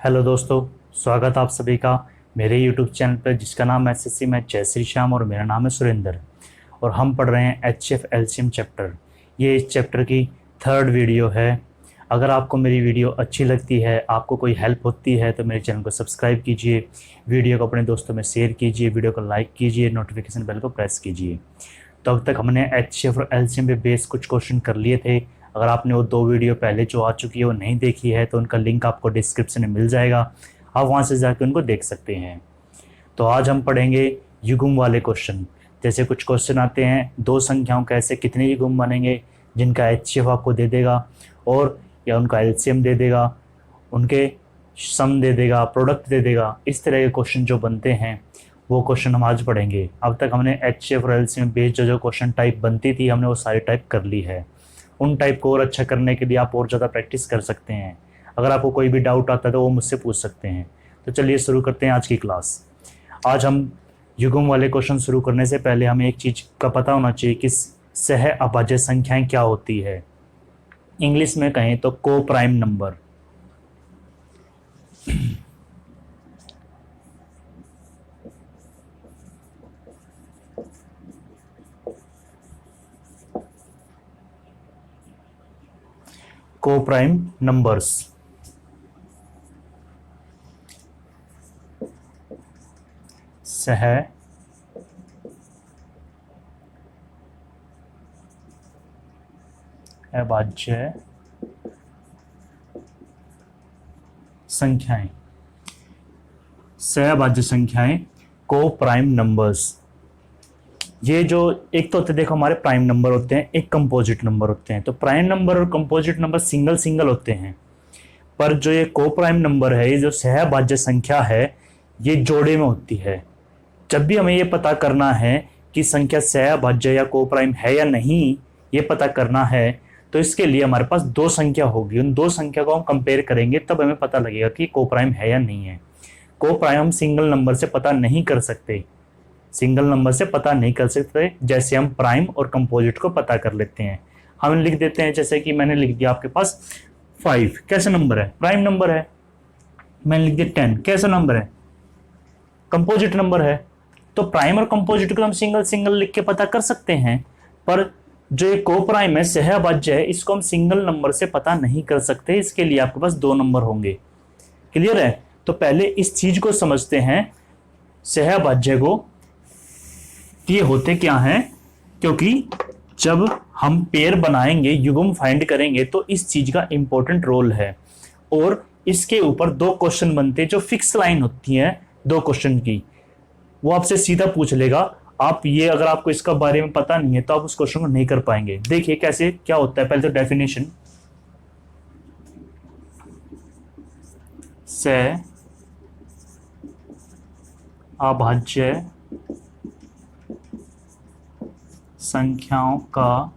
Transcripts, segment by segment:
Hello दोस्तों, स्वागत आप सभी का मेरे यूट्यूब चैनल पर जिसका नाम है एसएससी मैथ जय श्री श्याम और मेरा नाम है सुरेंद्र। और हम पढ़ रहे हैं एचएफ एलसीएम चैप्टर। ये इस चैप्टर की थर्ड वीडियो है। अगर आपको मेरी वीडियो अच्छी लगती है, आपको कोई हेल्प होती है तो मेरे चैनल को सब्सक्राइब कीजिए, वीडियो को अपने दोस्तों में शेयर कीजिए, वीडियो को लाइक कीजिए, नोटिफिकेशन बेल को प्रेस कीजिए। तो अब तक हमने एचएफ और एलसीएम पे बेस कुछ क्वेश्चन कर लिए थे। अगर आपने वो दो वीडियो पहले जो आ चुकी है वो नहीं देखी है तो उनका लिंक आपको डिस्क्रिप्शन में मिल जाएगा, आप वहाँ से जाकर उनको देख सकते हैं। तो आज हम पढ़ेंगे युग्म वाले क्वेश्चन। जैसे कुछ क्वेश्चन आते हैं, दो संख्याओं का ऐसे कितने युग्म बनेंगे जिनका एचसीएफ आपको दे देगा और या उनका एलसीएम दे देगा, उनके सम दे देगा, प्रोडक्ट दे देगा। इस तरह के क्वेश्चन जो बनते हैं वो क्वेश्चन हम आज पढ़ेंगे। अब तक हमने एचसीएफ और एलसीएम बेस्ड जो जो क्वेश्चन टाइप बनती थी हमने वो सारी टाइप कर ली है। उन टाइप को और अच्छा करने के लिए आप और ज़्यादा प्रैक्टिस कर सकते हैं। अगर आपको कोई भी डाउट आता है तो वो मुझसे पूछ सकते हैं। तो चलिए शुरू करते हैं आज की क्लास। आज हम युग्म वाले क्वेश्चन शुरू करने से पहले हमें एक चीज़ का पता होना चाहिए कि सह अभाज्य संख्याएं क्या होती है। इंग्लिश में कहें तो को प्राइम नंबर। को प्राइम नंबर्स सह अभाज्य संख्याएं, सह अभाज्य संख्याएं को प्राइम नंबर्स। ये जो एक तो होते हैं, देखो हमारे प्राइम नंबर होते हैं, एक कंपोजिट नंबर होते हैं। तो प्राइम नंबर और कंपोजिट नंबर सिंगल सिंगल होते हैं, पर जो ये को प्राइम नंबर है, ये जो सहअभाज्य संख्या है, ये जोड़े में होती है। जब भी हमें ये पता करना है कि संख्या सहअभाज्य या को प्राइम है या नहीं, ये पता करना है तो इसके लिए हमारे पास दो संख्या होगी। उन दो संख्या को हम कंपेयर करेंगे तब हमें पता लगेगा कि को प्राइम है या नहीं है। को प्राइम हम सिंगल नंबर से पता नहीं कर सकते, सिंगल नंबर से पता नहीं कर सकते, जैसे हम प्राइम और कंपोजिट को पता कर लेते हैं। हम लिख देते हैं, जैसे कि मैंने लिख दिया आपके पास 5 कैसा नंबर है, प्राइम नंबर है। मैंने लिख दिया 10 कैसा नंबर है, कंपोजिट नंबर है। तो प्राइम और कंपोजिट को हम सिंगल सिंगल लिख के पता कर सकते हैं, पर जो ये को प्राइम है, सहअभाज्य है, इसको हम सिंगल नंबर से पता नहीं कर सकते। इसके लिए आपके पास दो नंबर होंगे। क्लियर है? तो पहले इस चीज को समझते हैं, सहअभाज्य को ये होते क्या हैं, क्योंकि जब हम पेयर बनाएंगे, युग्म फाइंड करेंगे, तो इस चीज का इंपॉर्टेंट रोल है। और इसके ऊपर दो क्वेश्चन बनते हैं, जो फिक्स लाइन होती है दो क्वेश्चन की, वो आपसे सीधा पूछ लेगा। आप ये अगर आपको इसका बारे में पता नहीं है तो आप उस क्वेश्चन को नहीं कर पाएंगे। देखिए कैसे क्या होता है। पहले तो डेफिनेशन, सहअभाज्य संख्याओं का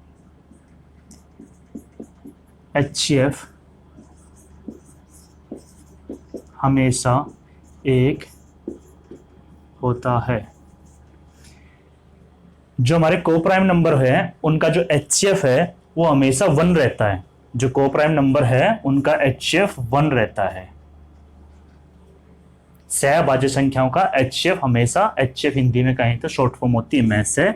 एचसीएफ हमेशा एक होता है। जो हमारे को प्राइम नंबर है उनका जो एचसीएफ है वो हमेशा 1 रहता है। जो को प्राइम नंबर है उनका एचसीएफ 1 रहता है। सहअभाज्य संख्याओं का एचसीएफ हमेशा, एचसीएफ हिंदी में कहें तो शॉर्ट फॉर्म होती है मैं से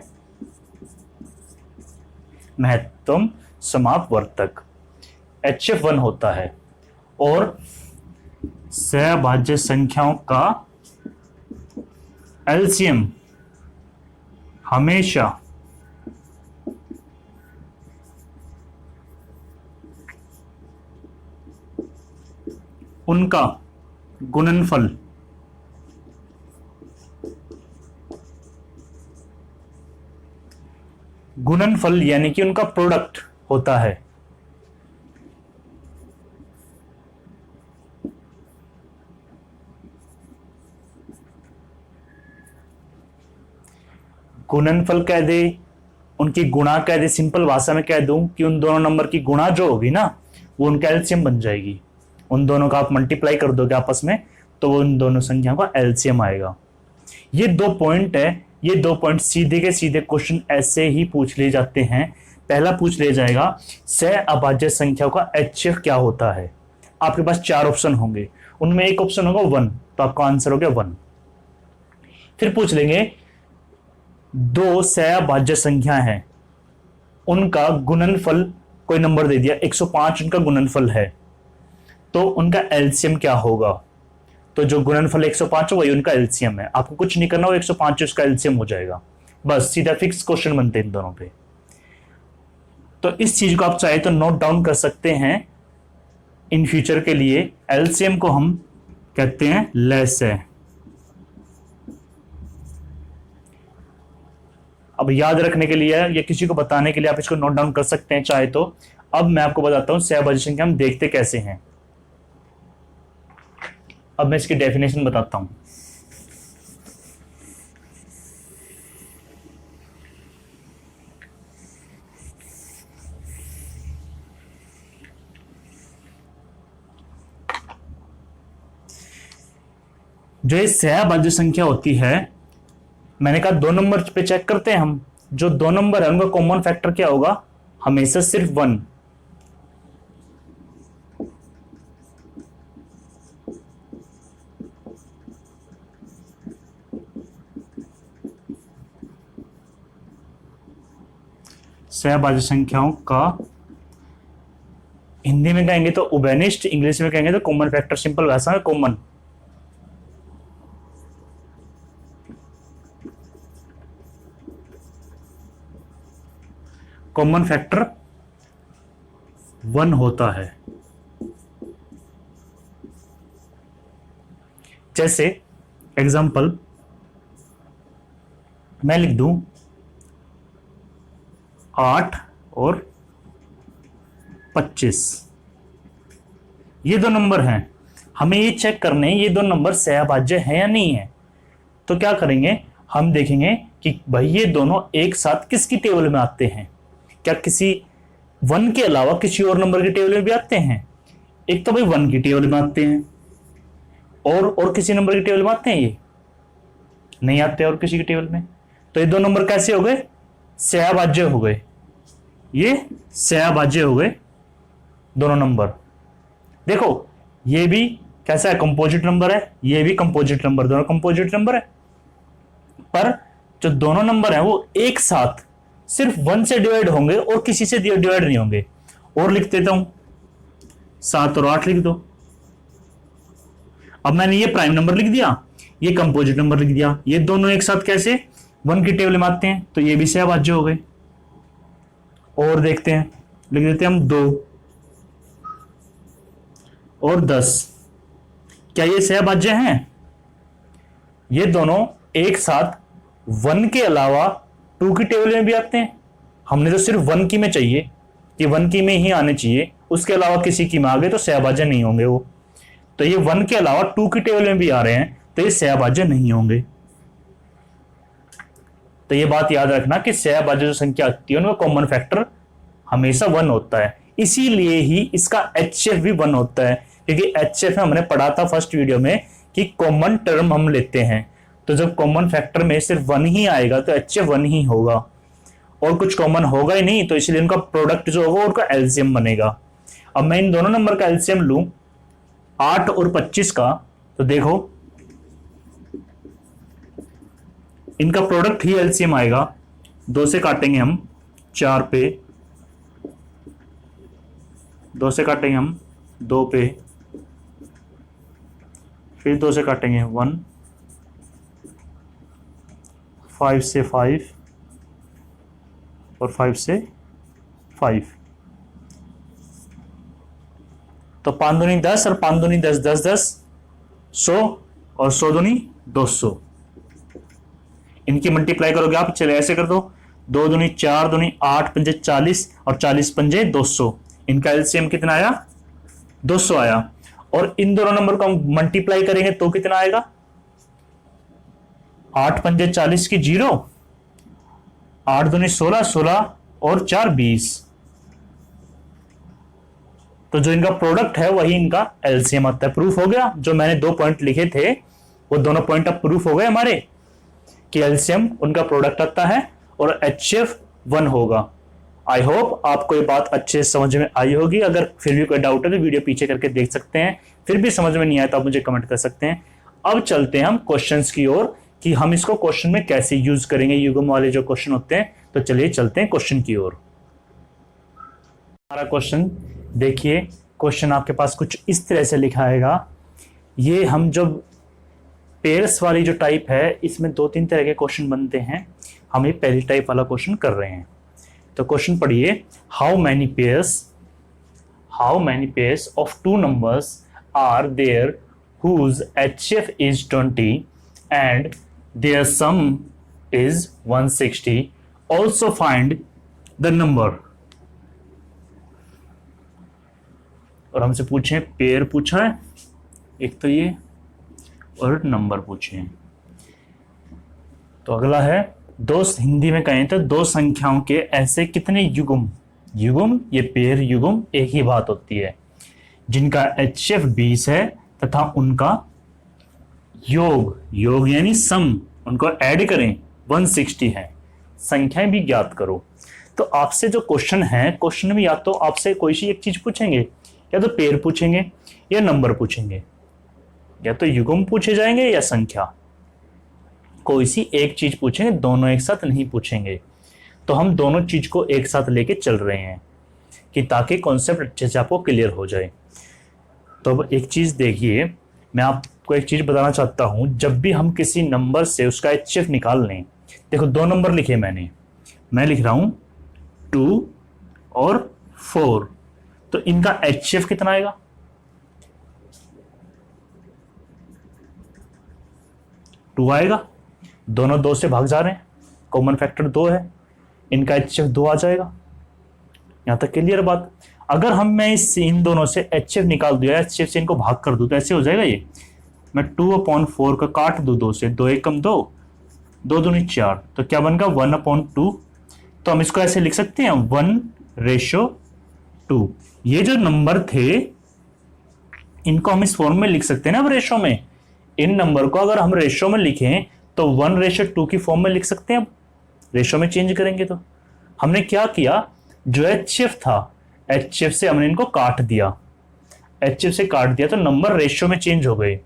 महत्तम समापवर्तक, एचसीएफ 1 होता है। और सहअभाज्य संख्याओं का एलसीएम हमेशा उनका गुणनफल यानी कि उनका प्रोडक्ट होता है। गुणनफल कह दे, उनकी गुणा कह दे, सिंपल भाषा में कह दूं कि उन दोनों नंबर की गुणा जो होगी ना वो उनका एलसीएम बन जाएगी। उन दोनों का आप मल्टीप्लाई कर दोगे आपस में तो वो उन दोनों संख्याओं का एलसीएम आएगा। ये 2 पॉइंट है, ये 2 पॉइंट सीधे के सीधे क्वेश्चन ऐसे ही पूछ ले जाते हैं। पहला पूछ लिया जाएगा सहअभाज्य संख्याओं का एचसीएफ क्या होता है। आपके पास 4 ऑप्शन होंगे, उनमें एक ऑप्शन होगा 1, तो आपका आंसर हो गया 1। फिर पूछ लेंगे 2 सहभाज्य संख्या है, उनका गुणनफल कोई नंबर दे दिया 105, उनका गुणनफल है, तो उनका एलसीएम क्या होगा। तो जो गुणनफल 105 है वही उनका एलसीएम है, आपको कुछ नहीं करना, वो 105 उसका एलसीएम हो जाएगा, बस सीधा फिक्स क्वेश्चन बनते हैं इन दोनों पे। तो इस चीज को आप चाहे तो नोट डाउन कर सकते हैं इन फ्यूचर के लिए। एलसीएम को हम कहते हैं लेस है। अब याद रखने के लिए या किसी को बताने के लिए आप इसको नोट डाउन कर सकते हैं चाहे तो। अब मैं आपको बताता हूं सहभाज्य संख्या हम देखते कैसे हैं। अब मैं इसकी डेफिनेशन बताता हूं। जो ये सहभाज्य संख्या होती है, मैंने कहा 2 नंबर पे चेक करते हैं हम। जो 2 नंबर है उनका कॉमन फैक्टर क्या होगा, हमेशा सिर्फ 1। सहभाज्य संख्याओं का हिंदी में कहेंगे तो उभयनिष्ठ, इंग्लिश में कहेंगे तो कॉमन फैक्टर, सिंपल भाषा में कॉमन। कॉमन फैक्टर 1 होता है। जैसे एग्जांपल मैं लिख दूं 8 और 25, ये 2 नंबर हैं, हमें ये चेक करने ये 2 नंबर सहभाज्य हैं या नहीं है। तो क्या करेंगे, हम देखेंगे कि भाई ये दोनों एक साथ किसकी टेबल में आते हैं। क्या किसी 1 के अलावा किसी और नंबर की टेबल में भी आते हैं। एक तो भाई 1 की टेबल में आते हैं, और किसी नंबर की टेबल में आते हैं, ये नहीं आते और किसी की टेबल में। तो ये 2 नंबर कैसे हो गए, सहभाज्य हो गए, ये सहभाज्य हो गए दोनों नंबर। देखो ये भी कैसा है, कंपोजिट नंबर है, ये भी कंपोजिट नंबर, दोनों कंपोजिट नंबर है। पर जो दोनों नंबर है वो एक साथ सिर्फ 1 से डिवाइड होंगे और किसी से डिवाइड नहीं होंगे। और लिख देता हूं 7 और 8 लिख दो। अब मैंने ये प्राइम नंबर लिख दिया, ये कंपोजिट नंबर लिख दिया, ये दोनों एक साथ कैसे 1 की टेबल में आते हैं, तो ये भी सहभाज्य हो गए। और देखते हैं, लिख देते हैं हम 2 और 10, क्या ये सहभाज्य हैं। ये दोनों एक साथ 1 के अलावा 2 की टेबल में भी आते हैं। हमने तो सिर्फ 1 की में चाहिए कि 1 की में ही आने चाहिए, उसके अलावा किसी की में आ गए तो सहभाज्य नहीं होंगे वो। तो ये 1 के अलावा 2 की टेबल में भी आ रहे हैं तो ये सहभाज्य नहीं होंगे। तो ये बात याद रखना कि सहभाज्य जो संख्या आती है उनका कॉमन फैक्टर हमेशा 1 होता है। इसीलिए ही इसका HCF भी 1 होता है, क्योंकि HCF हमने पढ़ा था फर्स्ट वीडियो में कि कॉमन टर्म हम लेते हैं, तो जब कॉमन फैक्टर में सिर्फ 1 ही आएगा तो HCF 1 ही होगा, और कुछ कॉमन होगा ही नहीं, तो इसलिए उनका प्रोडक्ट जो होगा उनका एलसीएम बनेगा। अब मैं इन दोनों नंबर का एलसीएम लूं 8 और 25 का, तो देखो इनका प्रोडक्ट ही एलसीएम आएगा। 2 से काटेंगे हम 4 पे, 2 से काटेंगे हम 2 पे, फिर 2 से काटेंगे 1, 5 से 5 और 5 से 5, तो 5 दूनी 10 और 5 दूनी 10, 10 10 100 और 100 दूनी 200। इनकी मल्टीप्लाई करोगे आप, चले ऐसे कर दो, 2 दूनी 4 दूनी 8 पंजे 40 और 40 पंजे 200। इनका एलसीएम कितना आया, 200 आया। और इन दोनों नंबर को हम मल्टीप्लाई करेंगे तो कितना आएगा, 8 पंजे 40 की 0, 8 दूनी 16, 16 और 4 20। तो जो इनका प्रोडक्ट है वही इनका एलसीएम आता है। प्रूफ हो गया, जो मैंने 2 पॉइंट लिखे थे वो दोनों पॉइंट अब प्रूफ हो गए हमारे कि एलसीएम उनका प्रोडक्ट आता है और HCF 1 होगा। आई होप आपको ये बात अच्छे से समझ में आई होगी। अगर फिर भी कोई डाउट है तो वीडियो पीछे करके देख सकते हैं, फिर भी समझ में नहीं आया तो आप मुझे कमेंट कर सकते हैं। अब चलते हैं हम क्वेश्चंस की ओर कि हम इसको क्वेश्चन में कैसे यूज करेंगे, युग्म वाले जो क्वेश्चन होते हैं। तो चलिए चलते हैं क्वेश्चन की ओर। हमारा क्वेश्चन देखिए, क्वेश्चन आपके पास कुछ इस तरह से लिखा आएगा। ये हम जब पेयर्स वाली जो टाइप है, इसमें 2-3 तरह के क्वेश्चन बनते हैं। हम ये पहली टाइप वाला क्वेश्चन कर रहे हैं। तो क्वेश्चन पढ़िए, how many pairs of 2 numbers are there whose HCF is 20 and their sum is 160, also find the number। और हमसे पूछे, पेयर पूछा है एक तो ये, और नंबर पूछे हैं। तो अगला है हिंदी में कहें तो 2 संख्याओं के ऐसे कितने युग्म, ये पेयर युग्म एक ही बात होती है, जिनका HCF 20 है तथा उनका योग यानी सम, उनको ऐड करें 160 है। संख्याएं भी ज्ञात करो। तो आपसे जो क्वेश्चन है, क्वेश्चन में या तो आपसे कोई सी एक चीज पूछेंगे, या तो पेयर पूछेंगे या नंबर पूछेंगे, या तो युग्म पूछे जाएंगे या संख्या, कोई सी एक चीज पूछेंगे, दोनों एक साथ नहीं पूछेंगे। तो हम दोनों चीज को एक साथ लेके चल रहे हैं कि ताकि कॉन्सेप्ट अच्छे से आपको क्लियर हो जाए। तो अब एक चीज देखिए, मैं आपको एक चीज बताना चाहता हूं, जब भी हम किसी नंबर से उसका HCF निकाल लें, देखो 2 नंबर लिखे मैं लिख रहा हूं 2 और 4, तो इनका HCF कितना आएगा? 2 आएगा। दोनों 2 से भाग जा रहे हैं, कॉमन फैक्टर 2 है, इनका HCF 2 आ जाएगा। यहां तक क्लियर बात। अगर मैं इन दोनों से HCF निकाल दूं, HCF से इनको भाग कर दूं, तो ऐसे हो जाएगा ये, मैं 2/4 का काट दूं 2 से, 2 एकम 2, 2 दूनी 4, तो क्या बनेगा 1/2। तो हम इसको ऐसे लिख सकते हैं 1:2। ये जो नंबर थे इनको हम इस फॉर्म में लिख सकते हैं ना, अब रेशो में। इन नंबर को अगर हम रेशो में लिखें तो 1:2 की फॉर्म में लिख सकते हैं। अब रेशो में चेंज करेंगे तो हमने क्या किया, जो HCF था, HCF से हमने इनको काट दिया, HCF से काट दिया तो नंबर रेशियो में चेंज हो गए।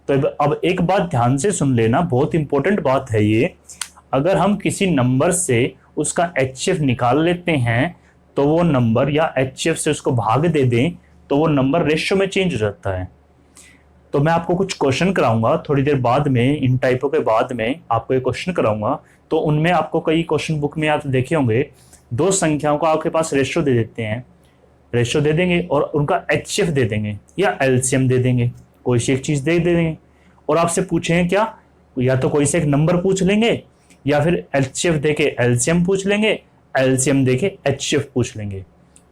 तो अब एक बात ध्यान से सुन लेना, बहुत इंपॉर्टेंट बात है ये। अगर हम किसी नंबर से उसका HCF निकाल लेते हैं तो वो नंबर, या HCF से उसको भाग दे दें तो वो नंबर रेशियो में चेंज हो जाता है। तो मैं आपको कुछ क्वेश्चन कराऊंगा थोड़ी देर बाद में, इन टाइपों के बाद में आपको एक क्वेश्चन कराऊंगा। तो उनमें आपको कई क्वेश्चन बुक में आप देखे होंगे, 2 संख्याओं को आपके पास रेशियो दे देते हैं, रेशियो दे देंगे और उनका HCF दे देंगे या LCM दे देंगे, कोई सी एक चीज दे देंगे, और आपसे पूछेंगे क्या, या तो कोई से एक नंबर पूछ लेंगे, या फिर HCF देके LCM पूछ लेंगे, LCM देके HCF पूछ लेंगे।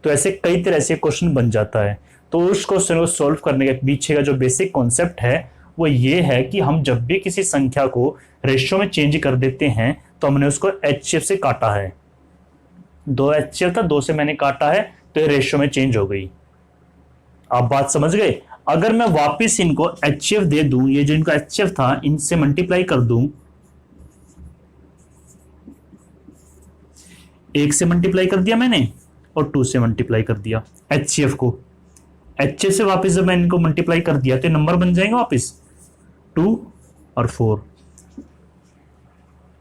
तो ऐसे कई तरह से क्वेश्चन बन जाता है। तो उस क्वेश्चन को सॉल्व करने के पीछे का जो बेसिक कॉन्सेप्ट है वो ये है कि हम जब भी किसी संख्या को रेशियो में चेंज कर देते हैं तो हमने उसको HCF से काटा है। 2 HCF था, 2 से मैंने काटा है, तो ये रेशियो में चेंज हो गई। आप बात समझ गए। अगर मैं वापस इनको HCF दे दूं, ये जो इनका HCF था इनसे मल्टीप्लाई कर दूं, 1 से मल्टीप्लाई कर दिया मैंने और 2 से मल्टीप्लाई कर दिया HCF को। HCF से वापस जब मैंने इनको मल्टीप्लाई कर दिया तो नंबर बन जाएंगे वापस 2 और 4।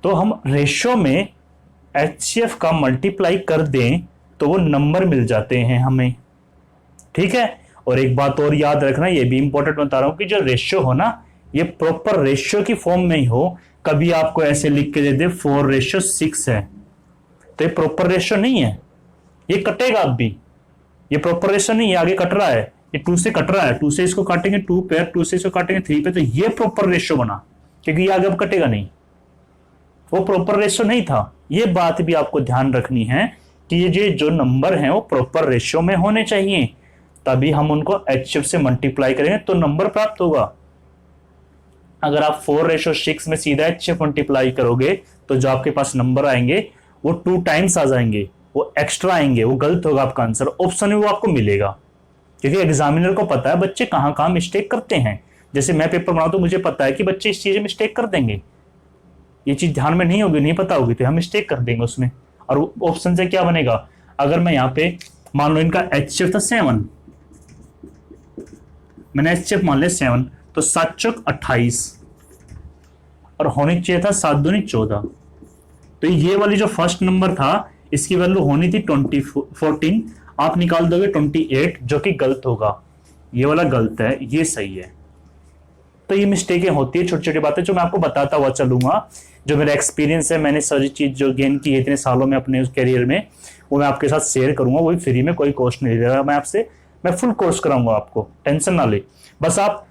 तो हम रेशियो में HCF का मल्टीप्लाई कर दें तो वो नंबर मिल जाते हैं हमें, ठीक है। और एक बात और याद रखना, ये भी इंपॉर्टेंट बता रहा हूं कि जो रेशियो हो ना, ये प्रॉपर रेशियो की फॉर्म में ही हो। कभी आपको ऐसे लिख के दे दे 4:6 है, तो ये प्रॉपर रेशियो नहीं है, ये कटेगा। अब भी ये प्रॉपर रेशियो नहीं है, आगे कट रहा है, ये 2 से कट रहा है, 2 से इसको काटेंगे 2 पे, 2 से इसको काटेंगे 3 पे, तो ये प्रॉपर रेशियो बना, क्योंकि ये आगे अब कटेगा नहीं, वो प्रॉपर रेशियो नहीं था। ये बात भी आपको ध्यान रखनी है कि ये जो नंबर हैं वो प्रॉपर रेशियो में होने चाहिए, तभी हम उनको HCF से मल्टीप्लाई करेंगे तो नंबर प्राप्त होगा। अगर आप 4:6 में सीधा HCF मल्टीप्लाई करोगे तो जो आपके पास नंबर आएंगे वो 2 टाइम्स आ जाएंगे, वो एक्स्ट्रा आएंगे, वो गलत होगा आपका आंसर। ऑप्शन में वो आपको मिलेगा, क्योंकि एग्जामिनर को पता है बच्चे कहाँ कहाँ मिस्टेक करते हैं। जैसे मैं पेपर बनाता हूं, मुझे पता है कि बच्चे इस चीज में मिस्टेक कर देंगे, ये चीज ध्यान में नहीं होगी, नहीं पता होगी तो हम मिस्टेक कर देंगे उसमें। और ऑप्शन से क्या बनेगा, अगर मैं यहाँ पे मान लो इनका HCF था 7, मैंने HCF मान लिया 7, तो 7 चौक 28 और होनी चाहिए था 7 दूनी 14। तो ये वाली जो फर्स्ट नंबर था इसकी वैल्यू होनी थी 14, आप निकाल दोगे 28, जो कि गलत होगा। ये वाला गलत है, ये सही है। तो ये मिस्टेकें होती है, छोटी छोटी बातें जो मैं आपको बताता हुआ चलूंगा, जो मेरा एक्सपीरियंस है, मैंने सारी चीज जो गेन की है इतने सालों में अपने करियर में, वो मैं आपके साथ शेयर करूंगा। वही फ्री में, कोई कॉस्ट नहीं ले रहा मैं आपसे, मैं फुल कोर्स कराऊंगा आपको, टेंशन ना ले। बस आप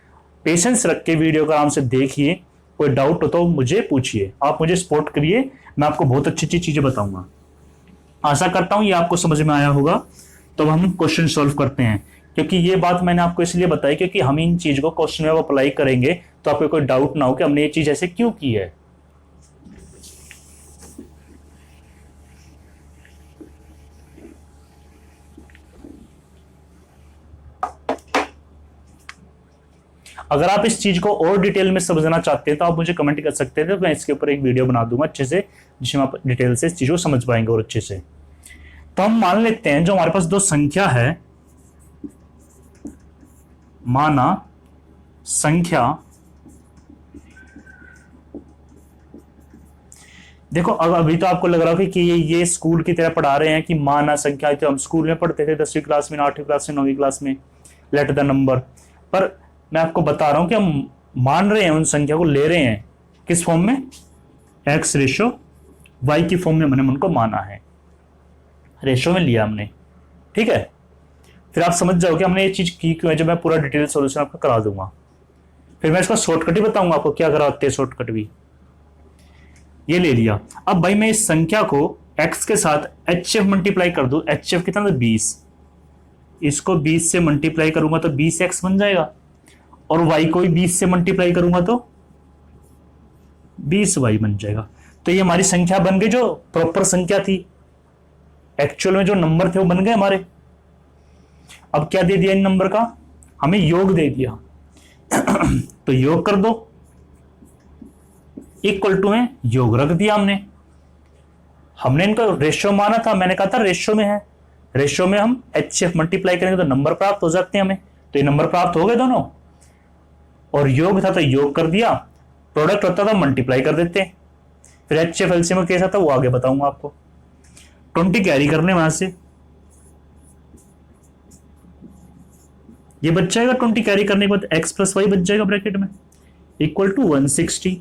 पेशेंस रख के वीडियो को आराम से देखिए, कोई डाउट हो तो मुझे पूछिए, आप मुझे सपोर्ट करिए, मैं आपको बहुत अच्छी अच्छी चीजें बताऊंगा। आशा करता हूं ये आपको समझ में आया होगा। तो हम क्वेश्चन सॉल्व करते हैं, क्योंकि ये बात मैंने आपको इसलिए बताई क्योंकि हम इन चीज को क्वेश्चन में अप्लाई करेंगे तो आपको कोई डाउट ना हो कि हमने ये चीज ऐसे क्यों की है। अगर आप इस चीज को और डिटेल में समझना चाहते हैं तो आप मुझे कमेंट कर सकते हैं, तो मैं इसके ऊपर एक वीडियो बना दूंगा अच्छे से, जिसमें आप डिटेल से इस चीज को समझ पाएंगे और अच्छे से। तो हम मान लेते हैं जो हमारे पास दो संख्या है, माना संख्या, देखो अब अभी तो आपको लग रहा होगा कि ये स्कूल की तरह पढ़ा रहे हैं कि माना संख्या, तो हम स्कूल में पढ़ते थे 10वीं क्लास में, 8वीं क्लास में, 9वीं क्लास में, लेट द नंबर। पर मैं आपको बता रहा हूं कि हम मान रहे हैं, उन संख्या को ले रहे हैं किस फॉर्म में, x रेशो y की फॉर्म में मैंने उनको माना है, रेशो में लिया हमने, ठीक है। फिर आप समझ जाओगे हमने ये चीज की क्यों है, जब मैं पूरा डिटेल सॉल्यूशन आपको करा दूंगा। फिर मैं इसका शॉर्टकट ही बताऊंगा आपको क्या कराते हैं, शॉर्टकट भी। ये ले लिया। अब भाई मैं इस संख्या को x के साथ HCF मल्टीप्लाई कर दूं, HCF कितना था 20, इसको 20 से मल्टीप्लाई करूंगा तो 20x बन जाएगा, और y को भी 20 से मल्टीप्लाई करूंगा तो 20y बन जाएगा। तो ये हमारी संख्या बन गई, जो प्रॉपर संख्या थी, एक्चुअल में जो नंबर थे वो बन गए हमारे। अब क्या दे दिया इन नंबर का, हमें योग दे दिया तो योग कर दो, इक्वल टू में योग रख दिया हमने इनको रेशियो माना था, मैंने कहा था रेशियो में है, रेशियो में हम HCF मल्टीप्लाई करेंगे तो नंबर प्राप्त हो जाते हैं हमें, तो ये नंबर प्राप्त हो गए दोनों। और योग था तो योग कर दिया, प्रोडक्ट होता था मल्टीप्लाई कर देते। फिर HCF एलसीएम कैसा था वो आगे बताऊंगा आपको। 20 कैरी करने वहां से, ये बच जाएगा 20 कैरी करने के बाद x प्लस वाई बच जाएगा ब्रैकेट में, इक्वल टू 160।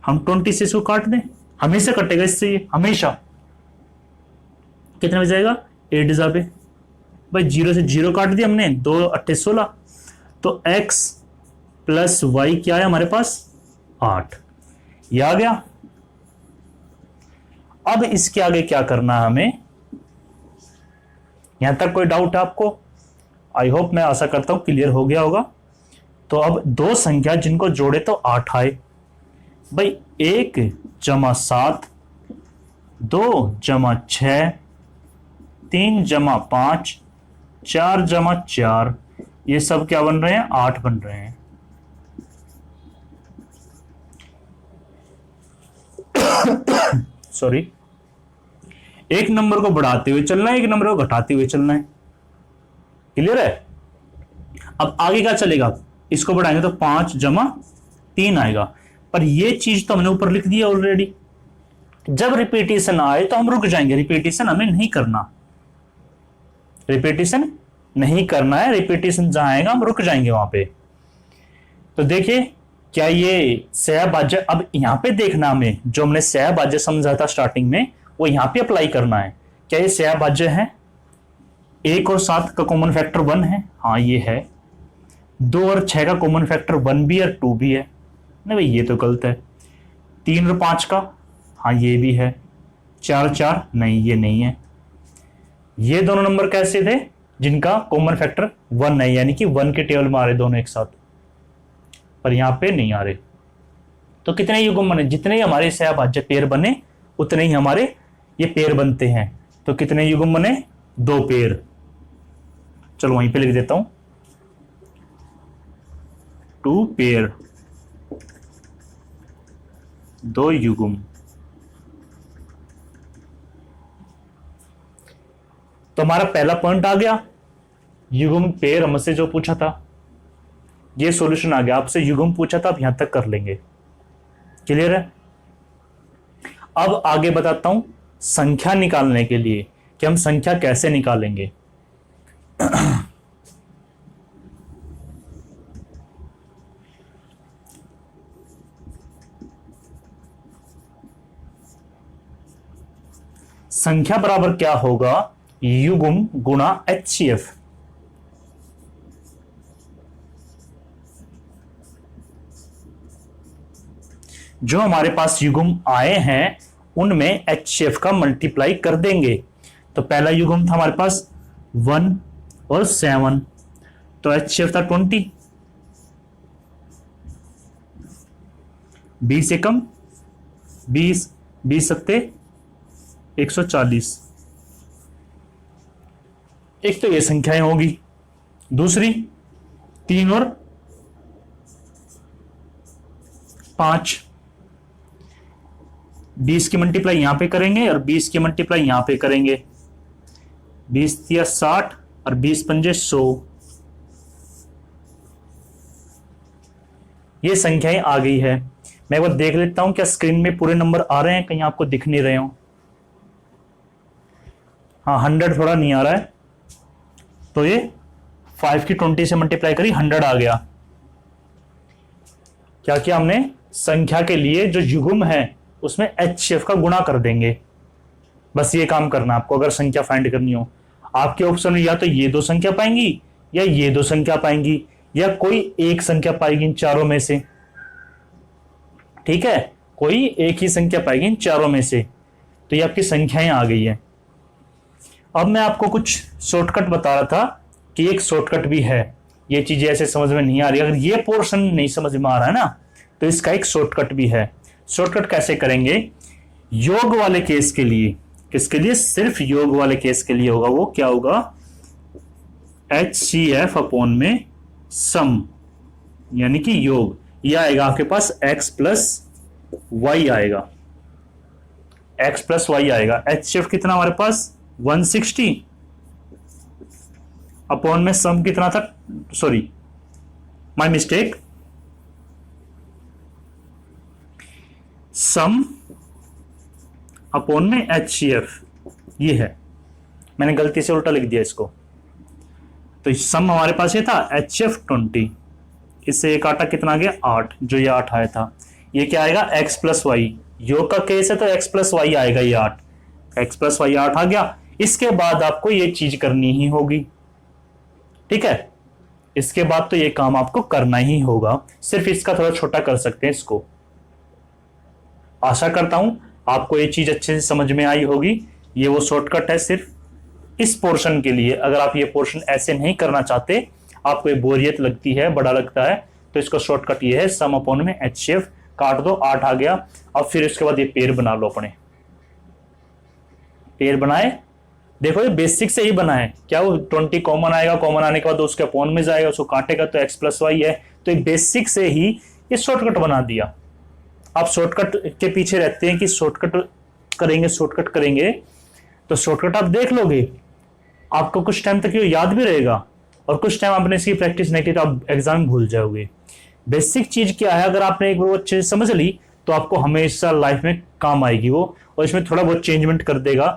हम 20 से इसको काट दें, हमेशा कटेगा इससे, ये हमेशा कितना बच जाएगा 8 जा पे, भाई 0 से 0 काट दिया हमने, 2 8 16, तो x प्लस वाई क्या है हमारे पास 8, ये आ गया। अब इसके आगे क्या करना है हमें, यहां तक कोई डाउट है आपको? आई होप, मैं आशा करता हूं क्लियर हो गया होगा। तो अब दो संख्या जिनको जोड़े तो 8 आए, भाई 1 जमा 7, 2 जमा 6, 3 जमा 5, 4 जमा 4, ये सब क्या बन रहे हैं 8 बन रहे हैं। सॉरी, एक नंबर को बढ़ाते हुए चलना है, एक नंबर को घटाते हुए चलना है, क्लियर है। अब आगे क्या चलेगा, इसको बढ़ाएंगे तो 5 जमा 3 आएगा, पर ये चीज तो हमने ऊपर लिख दिया ऑलरेडी। जब रिपीटेशन आए तो हम रुक जाएंगे, रिपीटेशन हमें नहीं करना, रिपीटेशन नहीं करना है, रिपीटेशन जहां आएगा हम रुक जाएंगे वहां पे। तो देखिए क्या ये सहभाज्य, अब यहां पे देखना हमें, जो हमने सहभाज्य समझा था स्टार्टिंग में वो यहां पे अप्लाई करना है। क्या ये सहभाज्य है, 1 और 7 का कॉमन फैक्टर 1 है, हाँ ये है। 2 और 6 का कॉमन फैक्टर 1 भी है, 2 भी है, नहीं भाई ये तो गलत है। 3 और 5 का, हाँ ये भी है। 4 4, नहीं ये नहीं है। ये दोनों नंबर कैसे थे जिनका कॉमन फैक्टर 1 है, यानी कि 1 के टेबल में आ रहे दोनों एक साथ, पर यहां पे नहीं आ रहे। तो कितने युग्म बने, जितने ही हमारे सहभाज्य पेयर बने उतने ही हमारे ये पेयर बनते हैं। तो कितने युग्म बने, 2 पेयर। चलो वहीं पे लिख देता हूं, 2 पेयर, 2 युग्म। तो हमारा पहला पॉइंट आ गया, युग्म पेयर हमसे जो पूछा था, ये सॉल्यूशन आ गया। आपसे युग्म पूछा था, आप यहां तक कर लेंगे। क्लियर है? अब आगे बताता हूं संख्या निकालने के लिए कि हम संख्या कैसे निकालेंगे। संख्या बराबर क्या होगा, युग्म गुणा HCF। जो हमारे पास युग्म आए हैं उनमें HCF का मल्टीप्लाई कर देंगे। तो पहला युग्म था हमारे पास 1 और 7, तो HCF था 20। 20 से कम 20, 20 सत्ते 140। एक तो ये संख्याएं होगी, दूसरी 3 और 5। 20 की मल्टीप्लाई यहां पे करेंगे और 20 की मल्टीप्लाई यहां पे करेंगे। 20 या 60 और 20 पंजे 100। ये संख्याएं आ गई है। मैं एक बार देख लेता हूं क्या स्क्रीन में पूरे नंबर आ रहे हैं, कहीं आपको दिख नहीं रहे हो। हाँ, 100 थोड़ा नहीं आ रहा है, तो ये 5 की 20 से मल्टीप्लाई करी, 100 आ गया। क्या किया हमने, संख्या के लिए जो युग्म है उसमें HCF का गुणा कर देंगे। बस ये काम करना आपको अगर संख्या फाइंड करनी हो। आपके ऑप्शन में या तो ये दो संख्या पाएंगी या ये दो संख्या पाएंगी या कोई एक संख्या पाएगी इन चारों में से। ठीक है, कोई एक ही संख्या पाएगी इन चारों में से। तो ये आपकी संख्याएं आ गई है। अब मैं आपको कुछ शॉर्टकट बता रहा था कि एक शॉर्टकट भी है। ये चीजें ऐसे समझ में नहीं आ रही, अगर ये पोर्शन नहीं समझ में आ रहा है ना, तो इसका एक शॉर्टकट भी है। शॉर्टकट कैसे करेंगे, योग वाले केस के लिए, किसके लिए, सिर्फ योग वाले केस के लिए होगा। वो क्या होगा, HCF अपॉन में सम, यानी कि योग। ये आएगा आपके पास x प्लस वाई आएगा, x प्लस वाई आएगा। HCF कितना हमारे पास 160 अपॉन में सम कितना था, sorry my mistake, some upon में HCF। ये है, मैंने गलती से उल्टा लिख दिया इसको। तो सम हमारे पास ये था HCF 20, इससे एक आटा कितना आ गया 8, जो ये 8 आया था। ये क्या आएगा x प्लस वाई, योग का केस है तो x प्लस वाई आएगा, ये 8, x प्लस वाई 8 आ गया। इसके बाद आपको ये चीज करनी ही होगी। ठीक है, इसके बाद तो ये काम आपको करना ही होगा। सिर्फ इसका थोड़ा छोटा कर सकते हैं इसको। आशा करता हूं आपको ये चीज अच्छे से समझ में आई होगी। ये वो शॉर्टकट है सिर्फ इस पोर्शन के लिए। अगर आप ये पोर्शन ऐसे नहीं करना चाहते, आपको ये बोरियत लगती है, बड़ा लगता है, तो इसका शॉर्टकट ये है, सम अपॉन में HCF काट दो, 8 आ गया। अब फिर इसके बाद ये पेयर बना लो, अपने पेयर बनाए। देखो ये बेसिक से ही बनाए, क्या वो 20 कॉमन आएगा, कॉमन आने के बाद उसके अपॉन में जाएगा, उसको काटेगा तो x प्लस वाई है। तो ये बेसिक से ही ये शॉर्टकट बना दिया। आप शॉर्टकट के पीछे रहते हैं कि शॉर्टकट करेंगे, तो शॉर्टकट आप देख लोगे, आपको कुछ टाइम तक ये याद भी रहेगा, और कुछ टाइम आपने इसकी प्रैक्टिस नहीं की तो आप एग्जाम में भूल जाओगे। बेसिक चीज क्या है, अगर आपने एक बार अच्छे से समझ ली तो आपको हमेशा लाइफ में काम आएगी वो, और इसमें थोड़ा बहुत चेंजमेंट कर देगा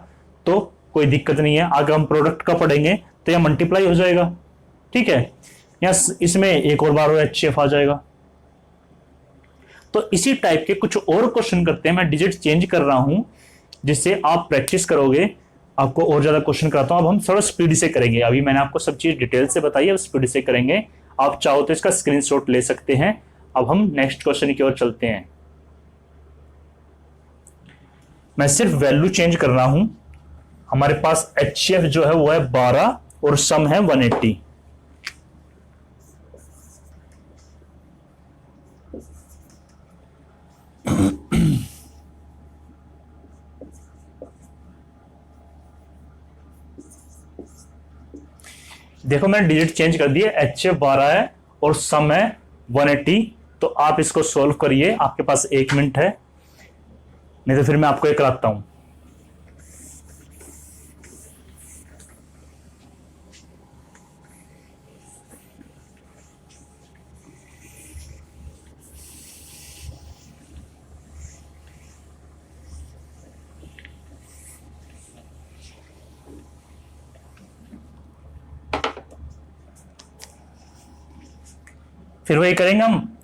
तो कोई दिक्कत नहीं है। आगे हम प्रोडक्ट का पढ़ेंगे तो यह मल्टीप्लाई हो जाएगा। ठीक है, या इसमें एक और बार HCF आ जाएगा। तो इसी टाइप के कुछ और क्वेश्चन करते हैं। मैं डिजिट चेंज कर रहा हूं जिससे आप प्रैक्टिस करोगे, आपको और ज्यादा क्वेश्चन कराता हूं। अब हम थोड़ा स्पीड से करेंगे। अभी मैंने आपको सब चीज डिटेल से बताई है, स्पीड से करेंगे। आप चाहो तो इसका स्क्रीनशॉट ले सकते हैं। अब हम नेक्स्ट क्वेश्चन की ओर चलते हैं। मैं सिर्फ वैल्यू चेंज कर रहा हूं। हमारे पास HCF जो है वो है 12 और सम है 180। देखो मैंने डिजिट चेंज कर दिए, HCF 12 है और सम है 180। तो आप इसको सॉल्व करिए, आपके पास 1 मिनट है, नहीं तो फिर मैं आपको एक कराता हूं। फिर वही करेंगे हम,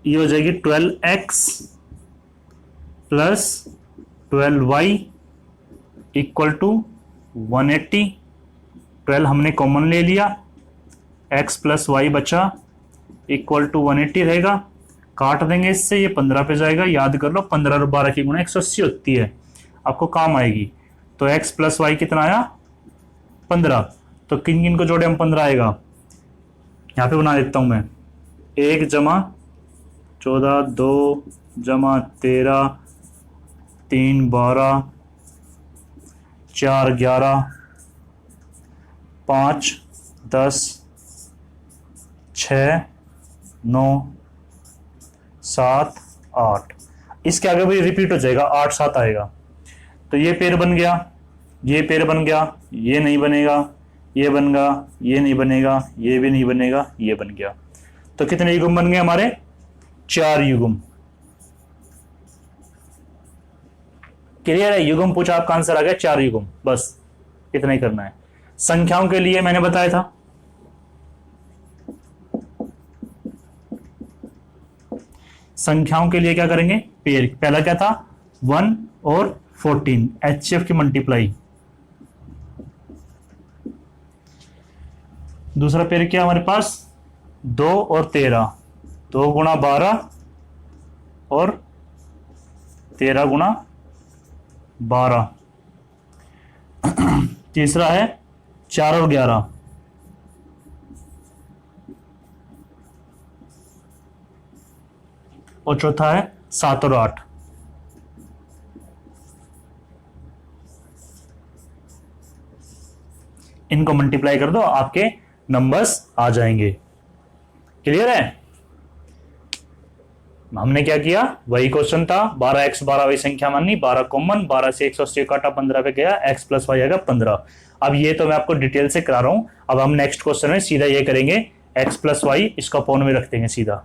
ये हो जाएगी 12x plus 12y equal to 180। 12 हमने कॉमन ले लिया, x प्लस वाई बचा इक्वल टू 180 रहेगा। काट देंगे इससे, ये 15 पे जाएगा। याद कर लो 15 और 12 की गुणा 180 होती है, आपको काम आएगी। तो x प्लस वाई कितना आया 15। तो किन किन को जोड़े हम 15 आएगा, यहाँ पे बना देता हूं मैं। 1 जमा 14, 2 जमा 13, 3 12, 4 11, 5 10, 6 9 7 8। इसके आगे भी रिपीट हो जाएगा, 8 7 आएगा। तो ये पेड़ बन गया, ये पेड़ बन गया, ये नहीं बनेगा, ये बनेगा, ये नहीं बनेगा, ये भी नहीं बनेगा, ये बन गया। तो कितने युग्म बन गए हमारे, 4 युग्म। क्लियर है, युग्म पूछा आपका आंसर आ गया 4 युग्म, बस इतना ही करना है। संख्याओं के लिए मैंने बताया था, संख्याओं के लिए क्या करेंगे, पेयर। पहला क्या था 1 और 14, HCF की मल्टीप्लाई। दूसरा पेयर क्या हमारे पास 2 और 13, 2 गुणा 12 और 13 गुणा 12। तीसरा है 4 और 11, और चौथा है 7 और 8। इनको मल्टीप्लाई कर दो, आपके नंबर्स आ जाएंगे। क्लियर है, हमने क्या किया, वही क्वेश्चन था। 12x 12 वही संख्या माननी, 12 कॉमन, 12 से 180 काटा, 15 पे गया, x प्लस वाई आएगा 15। अब ये तो मैं आपको डिटेल से करा रहा हूं। अब हम नेक्स्ट क्वेश्चन में सीधा ये करेंगे, x प्लस वाई इसका अपॉन में रख देंगे सीधा,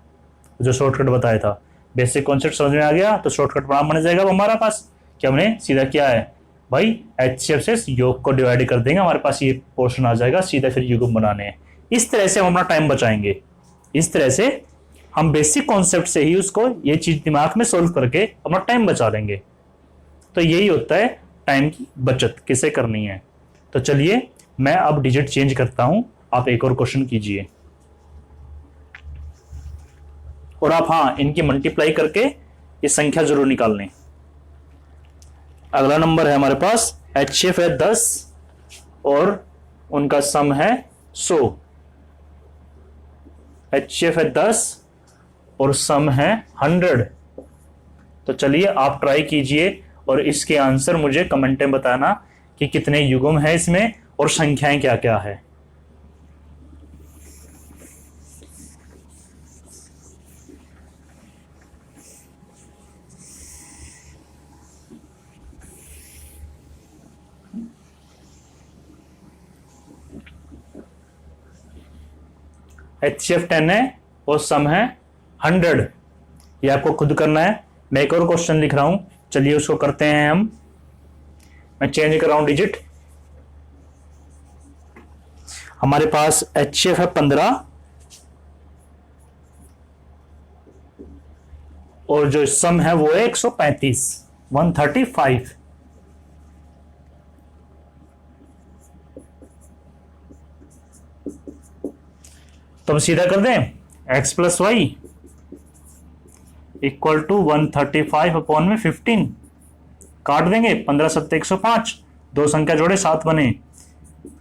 जो शॉर्टकट बताया था। बेसिक कॉन्सेप्ट समझ में आ गया तो शॉर्टकट प्रणाम बन जाएगा हमारा पास, कि हमने सीधा क्या है भाई, HCF से योग को डिवाइड कर देंगे, हमारे पास ये पोर्शन आ जाएगा, सीधा फिर युग्म बनाने हैं। इस तरह से हम अपना टाइम बचाएंगे। इस तरह से हम बेसिक कॉन्सेप्ट से ही उसको ये चीज दिमाग में सोल्व करके अपना टाइम बचा लेंगे। तो यही होता है टाइम की बचत किसे करनी है। तो चलिए मैं अब डिजिट चेंज करता हूं, आप एक और क्वेश्चन कीजिए, और आप हाँ इनकी मल्टीप्लाई करके ये संख्या जरूर निकाल लें। अगला नंबर है हमारे पास, HCF है 10 और उनका सम है 100। HCF है 10 और सम है 100। तो चलिए आप ट्राई कीजिए और इसके आंसर मुझे कमेंट में बताना कि कितने युग्म है इसमें और संख्याएं क्या क्या है। HCF 10 है और सम है 100। ये आपको खुद करना है। मैं एक और क्वेश्चन लिख रहा हूं, चलिए उसको करते हैं हम। मैं चेंज कर रहा हूं डिजिट। हमारे पास HCF है 15 और जो सम है वो है 135, 135। तो हम सीधा कर दें, x plus y equal to 135 upon में 15। काट देंगे, 15 7 105, दो संख्या जोड़े 7 बने,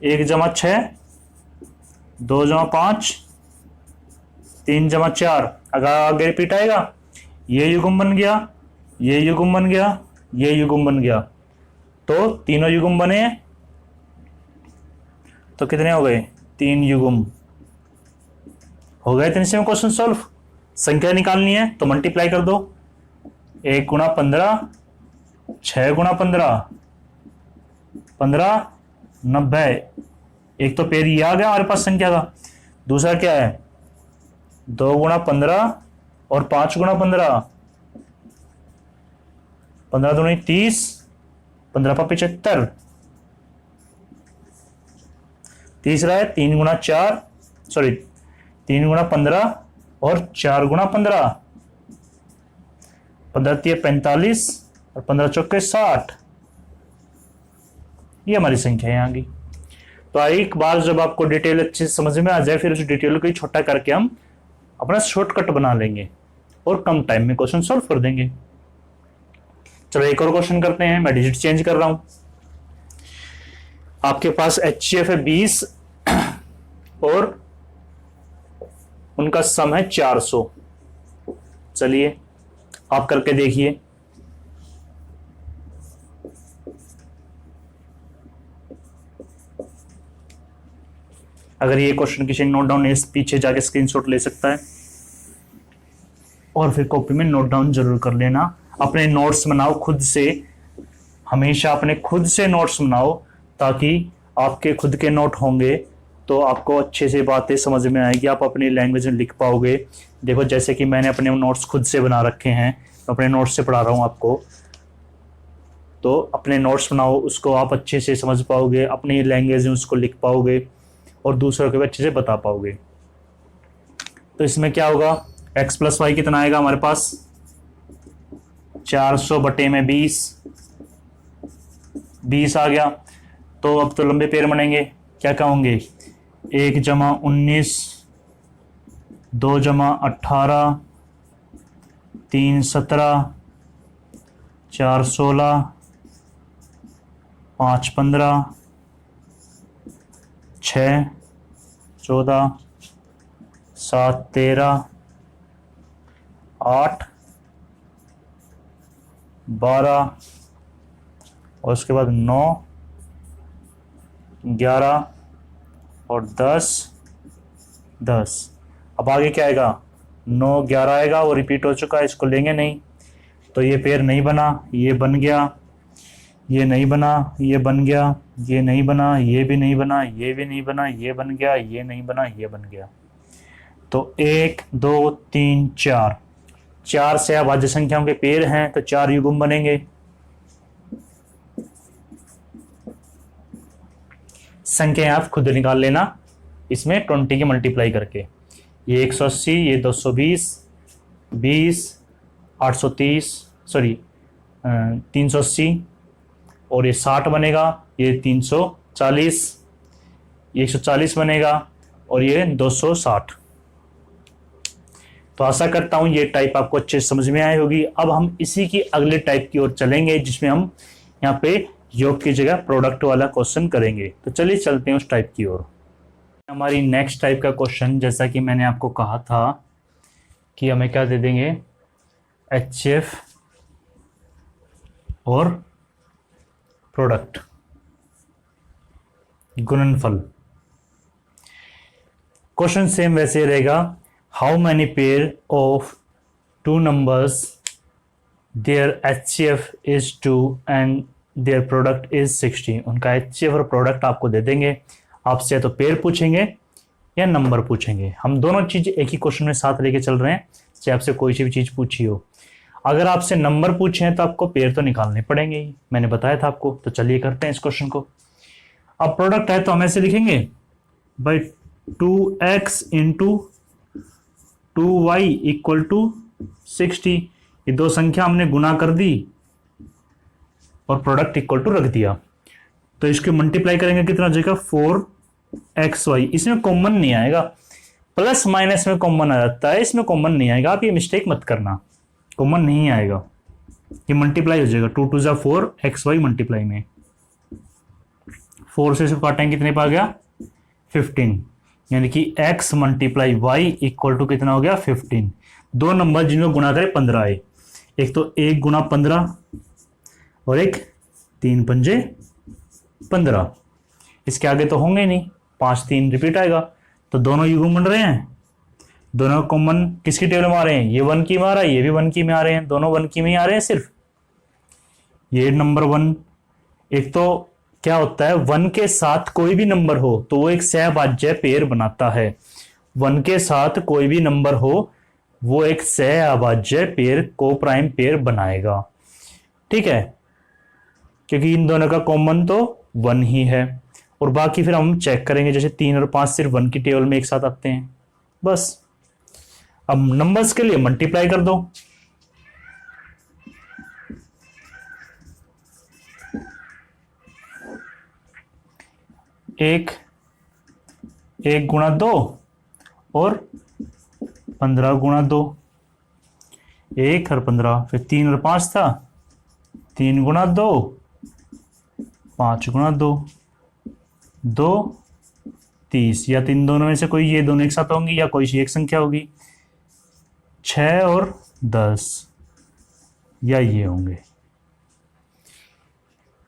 1 जमा 6, 2 जमा 5, 3 जमा 4। अगर आगे रिपीट आएगा, ये युग्म बन गया, ये युग्म बन गया, ये युग्म बन गया। तो तीनों युग्म बने, तो कितने हो गए, 3 युग्म हो गए। 3 से क्वेश्चन सॉल्व। संख्या निकालनी है तो मल्टीप्लाई कर दो, 1 गुणा 15, 6 गुणा 15, 15 90। एक तो पेड़ ये आ गया हमारे पास संख्या का। दूसरा क्या है, 2 गुणा 15 और 5 गुणा 15, 15 दूनी 30, 15 पर 75। तीसरा है 3 गुणा 4, सॉरी 3 गुणा 15 और 4 गुणा 15, 15 × 45 और 15 चौके 60। ये हमारी संख्या है यहाँ की। तो एक बार जब आपको डिटेल अच्छे से समझ में आ जाए, फिर उस डिटेल को छोटा करके हम अपना शॉर्टकट बना लेंगे और कम टाइम में क्वेश्चन सॉल्व कर देंगे। चलो एक और क्वेश्चन करते हैं। मैं डिजिट चेंज कर रहा हूं। आपके पास HCF है 20 और उनका सम है 400। चलिए आप करके देखिए। अगर ये क्वेश्चन किसी नोट डाउन इस पीछे जाके स्क्रीनशॉट ले सकता है और फिर कॉपी में नोट डाउन जरूर कर लेना। अपने नोट्स बनाओ खुद से, हमेशा अपने खुद से नोट्स बनाओ, ताकि आपके खुद के नोट होंगे तो आपको अच्छे से बातें समझ में आएगी, आप अपनी लैंग्वेज में लिख पाओगे। देखो जैसे कि मैंने अपने नोट्स खुद से बना रखे हैं, अपने नोट्स से पढ़ा रहा हूँ आपको, तो अपने नोट्स बनाओ, उसको आप अच्छे से समझ पाओगे, अपनी लैंग्वेज में उसको लिख पाओगे और दूसरों को भी अच्छे से बता पाओगे। तो इसमें क्या होगा, x + y कितना आएगा हमारे पास, 400 बटे में 20 आ गया। तो अब तो लंबे पैर बनेंगे, क्या कहोगे, 1 + 19, 2 + 18, 3 = 17, 4 = 16, 5 = 15, 6 = 14, 7 = 13, 8 = 12 और उसके बाद 9 = 11 और 10 = 10। अब आगे क्या आएगा, 9 = 11 आएगा, वो रिपीट हो चुका है, इसको लेंगे नहीं। तो ये पेयर नहीं बना, ये बन गया, ये नहीं बना, ये बन गया, ये नहीं बना, ये भी नहीं बना, ये भी नहीं बना, ये बन गया, ये नहीं बना, ये बन गया। तो 1 2 3 4, 4 से अभाज्य संख्याओं के पेयर हैं तो 4 युग्म बनेंगे। संख्या आप खुद निकाल लेना, इसमें 20 की मल्टीप्लाई करके। ये 180, ये 220, 20, 830, सॉरी 380 और ये 60 बनेगा, ये 340, ये 140 बनेगा और ये 260। तो आशा करता हूं ये टाइप आपको अच्छे से समझ में आई होगी। अब हम इसी की अगले टाइप की ओर चलेंगे, जिसमें हम यहाँ पे योग की जगह प्रोडक्ट वाला क्वेश्चन करेंगे। तो चलिए चलते हैं उस टाइप की ओर। हमारी नेक्स्ट टाइप का क्वेश्चन, जैसा कि मैंने आपको कहा था कि हमें क्या दे देंगे, HCF और प्रोडक्ट, गुणनफल। क्वेश्चन सेम वैसे रहेगा, how many pair of 2 numbers their HCF is 2 and their product is 60। उनका HCF और प्रोडक्ट आपको दे देंगे। आपसे या तो पेयर पूछेंगे या नंबर पूछेंगे। हम दोनों चीज एक ही क्वेश्चन में साथ लेके चल रहे हैं, चाहे आपसे कोई सी भी चीज पूछी हो। अगर आपसे नंबर पूछे हैं तो आपको पेयर तो निकालने पड़ेंगे ही, मैंने बताया था आपको। तो चलिए करते हैं इस क्वेश्चन को। अब प्रोडक्ट है तो हम ऐसे लिखेंगे, भाई 2x × 2y = 60। ये दो संख्या हमने गुना कर दी और प्रोडक्ट इक्वल टू रख दिया। तो इसके मल्टीप्लाई करेंगे, कितना हो जाएगा, 4xy। इसमें कॉमन नहीं आएगा, प्लस माइनस में कॉमन आ जाता है, इसमें कॉमन नहीं आएगा। आप ये मिस्टेक मत करना, कॉमन नहीं आएगा, ये मल्टीप्लाई हो जाएगा। 2 × 2 = 4, xy मल्टीप्लाई में 4 से इसको काटेंगे, कितने पे आ गया, 15। यानी कि x × y = कितना हो गया, 15। दो नंबर जिनको गुणा करें 15 आए, एक तो 1 × 15 और एक 3 × 5 = 15। इसके आगे तो होंगे नहीं, 5 3 रिपीट आएगा। तो दोनों युग्म बन रहे हैं, दोनों कॉमन किसकी टेबल में आ रहे हैं, ये 1 की में आ रहा है, ये भी 1 की में आ रहे हैं, दोनों 1 की में आ रहे हैं। सिर्फ ये नंबर 1, एक तो क्या होता है, 1 के साथ कोई भी नंबर हो तो वो एक सहभाज्य पेयर बनाता है। 1 के साथ कोई भी नंबर हो वो एक सहभाज्य पेयर, को प्राइम पेयर बनाएगा, ठीक है, क्योंकि इन दोनों का कॉमन तो 1 ही है। और बाकी फिर हम चेक करेंगे, जैसे 3 और 5 सिर्फ 1 की टेबल में एक साथ आते हैं, बस। अब नंबर्स के लिए मल्टीप्लाई कर दो, एक एक गुणा दो और 15 गुणा दो, 1 और 15, फिर 3 और 5 था, 3 गुणा 2, 5 गुणा 2, 2 30, या इन दोनों में से कोई, ये दोनों एक साथ होंगी या कोई सी एक संख्या होगी, 6 और 10, या ये होंगे।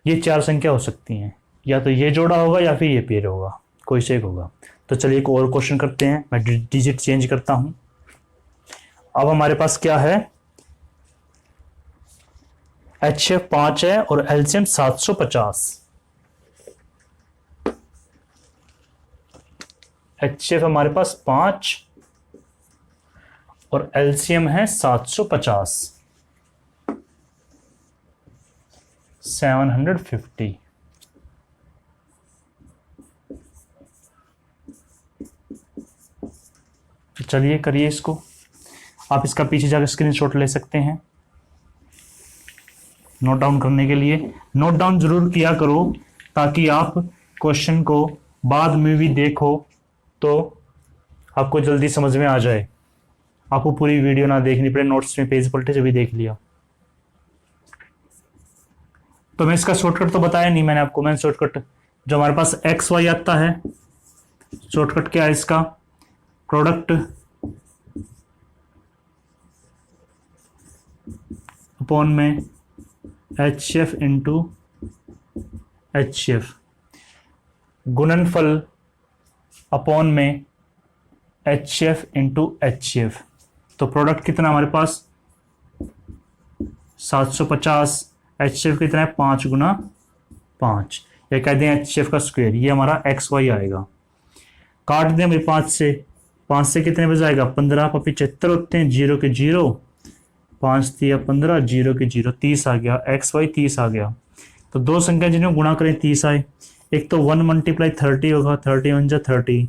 ये 4 संख्या हो सकती हैं, या तो ये जोड़ा होगा या फिर ये पेयर होगा, कोई से एक होगा। तो चलिए एक और क्वेश्चन करते हैं, मैं डिजिट चेंज करता हूं। अब हमारे पास क्या है, HCF 5 है और LCM 750। HCF हमारे पास 5 और LCM है 750, 750। चलिए करिए इसको, आप इसका पीछे जाकर स्क्रीनशॉट ले सकते हैं नोट डाउन करने के लिए। नोट डाउन जरूर किया करो ताकि आप क्वेश्चन को बाद में भी देखो तो आपको जल्दी समझ में आ जाए, आपको पूरी वीडियो ना देखनी पड़े, नोट्स में पेज पलटे जब भी देख लिया। तो मैं इसका शॉर्टकट तो बताया नहीं मैंने आपको, मैंने शॉर्टकट जो हमारे पास एक्स वाई आता है, शॉर्टकट क्या है इसका, प्रोडक्ट अपॉन में HCF इंटू HCF, गुणनफल अपॉन में HCF इंटू HCF। तो प्रोडक्ट कितना हमारे पास 750, HCF कितना है 5 गुना 5, या कह दें HCF का स्क्वायर, ये हमारा XY आएगा। काट दें भाई 5 से कितने बजे आएगा 15, 75 होते हैं, 0 के 0, 5 दिया 15, 0 के 0, 30 आ गया, XY 30 आ गया। तो दो संख्या जिन्हें गुणा करें 30 आए, एक तो 1 मल्टीप्लाई 30 होगा, 30 1 जा 30,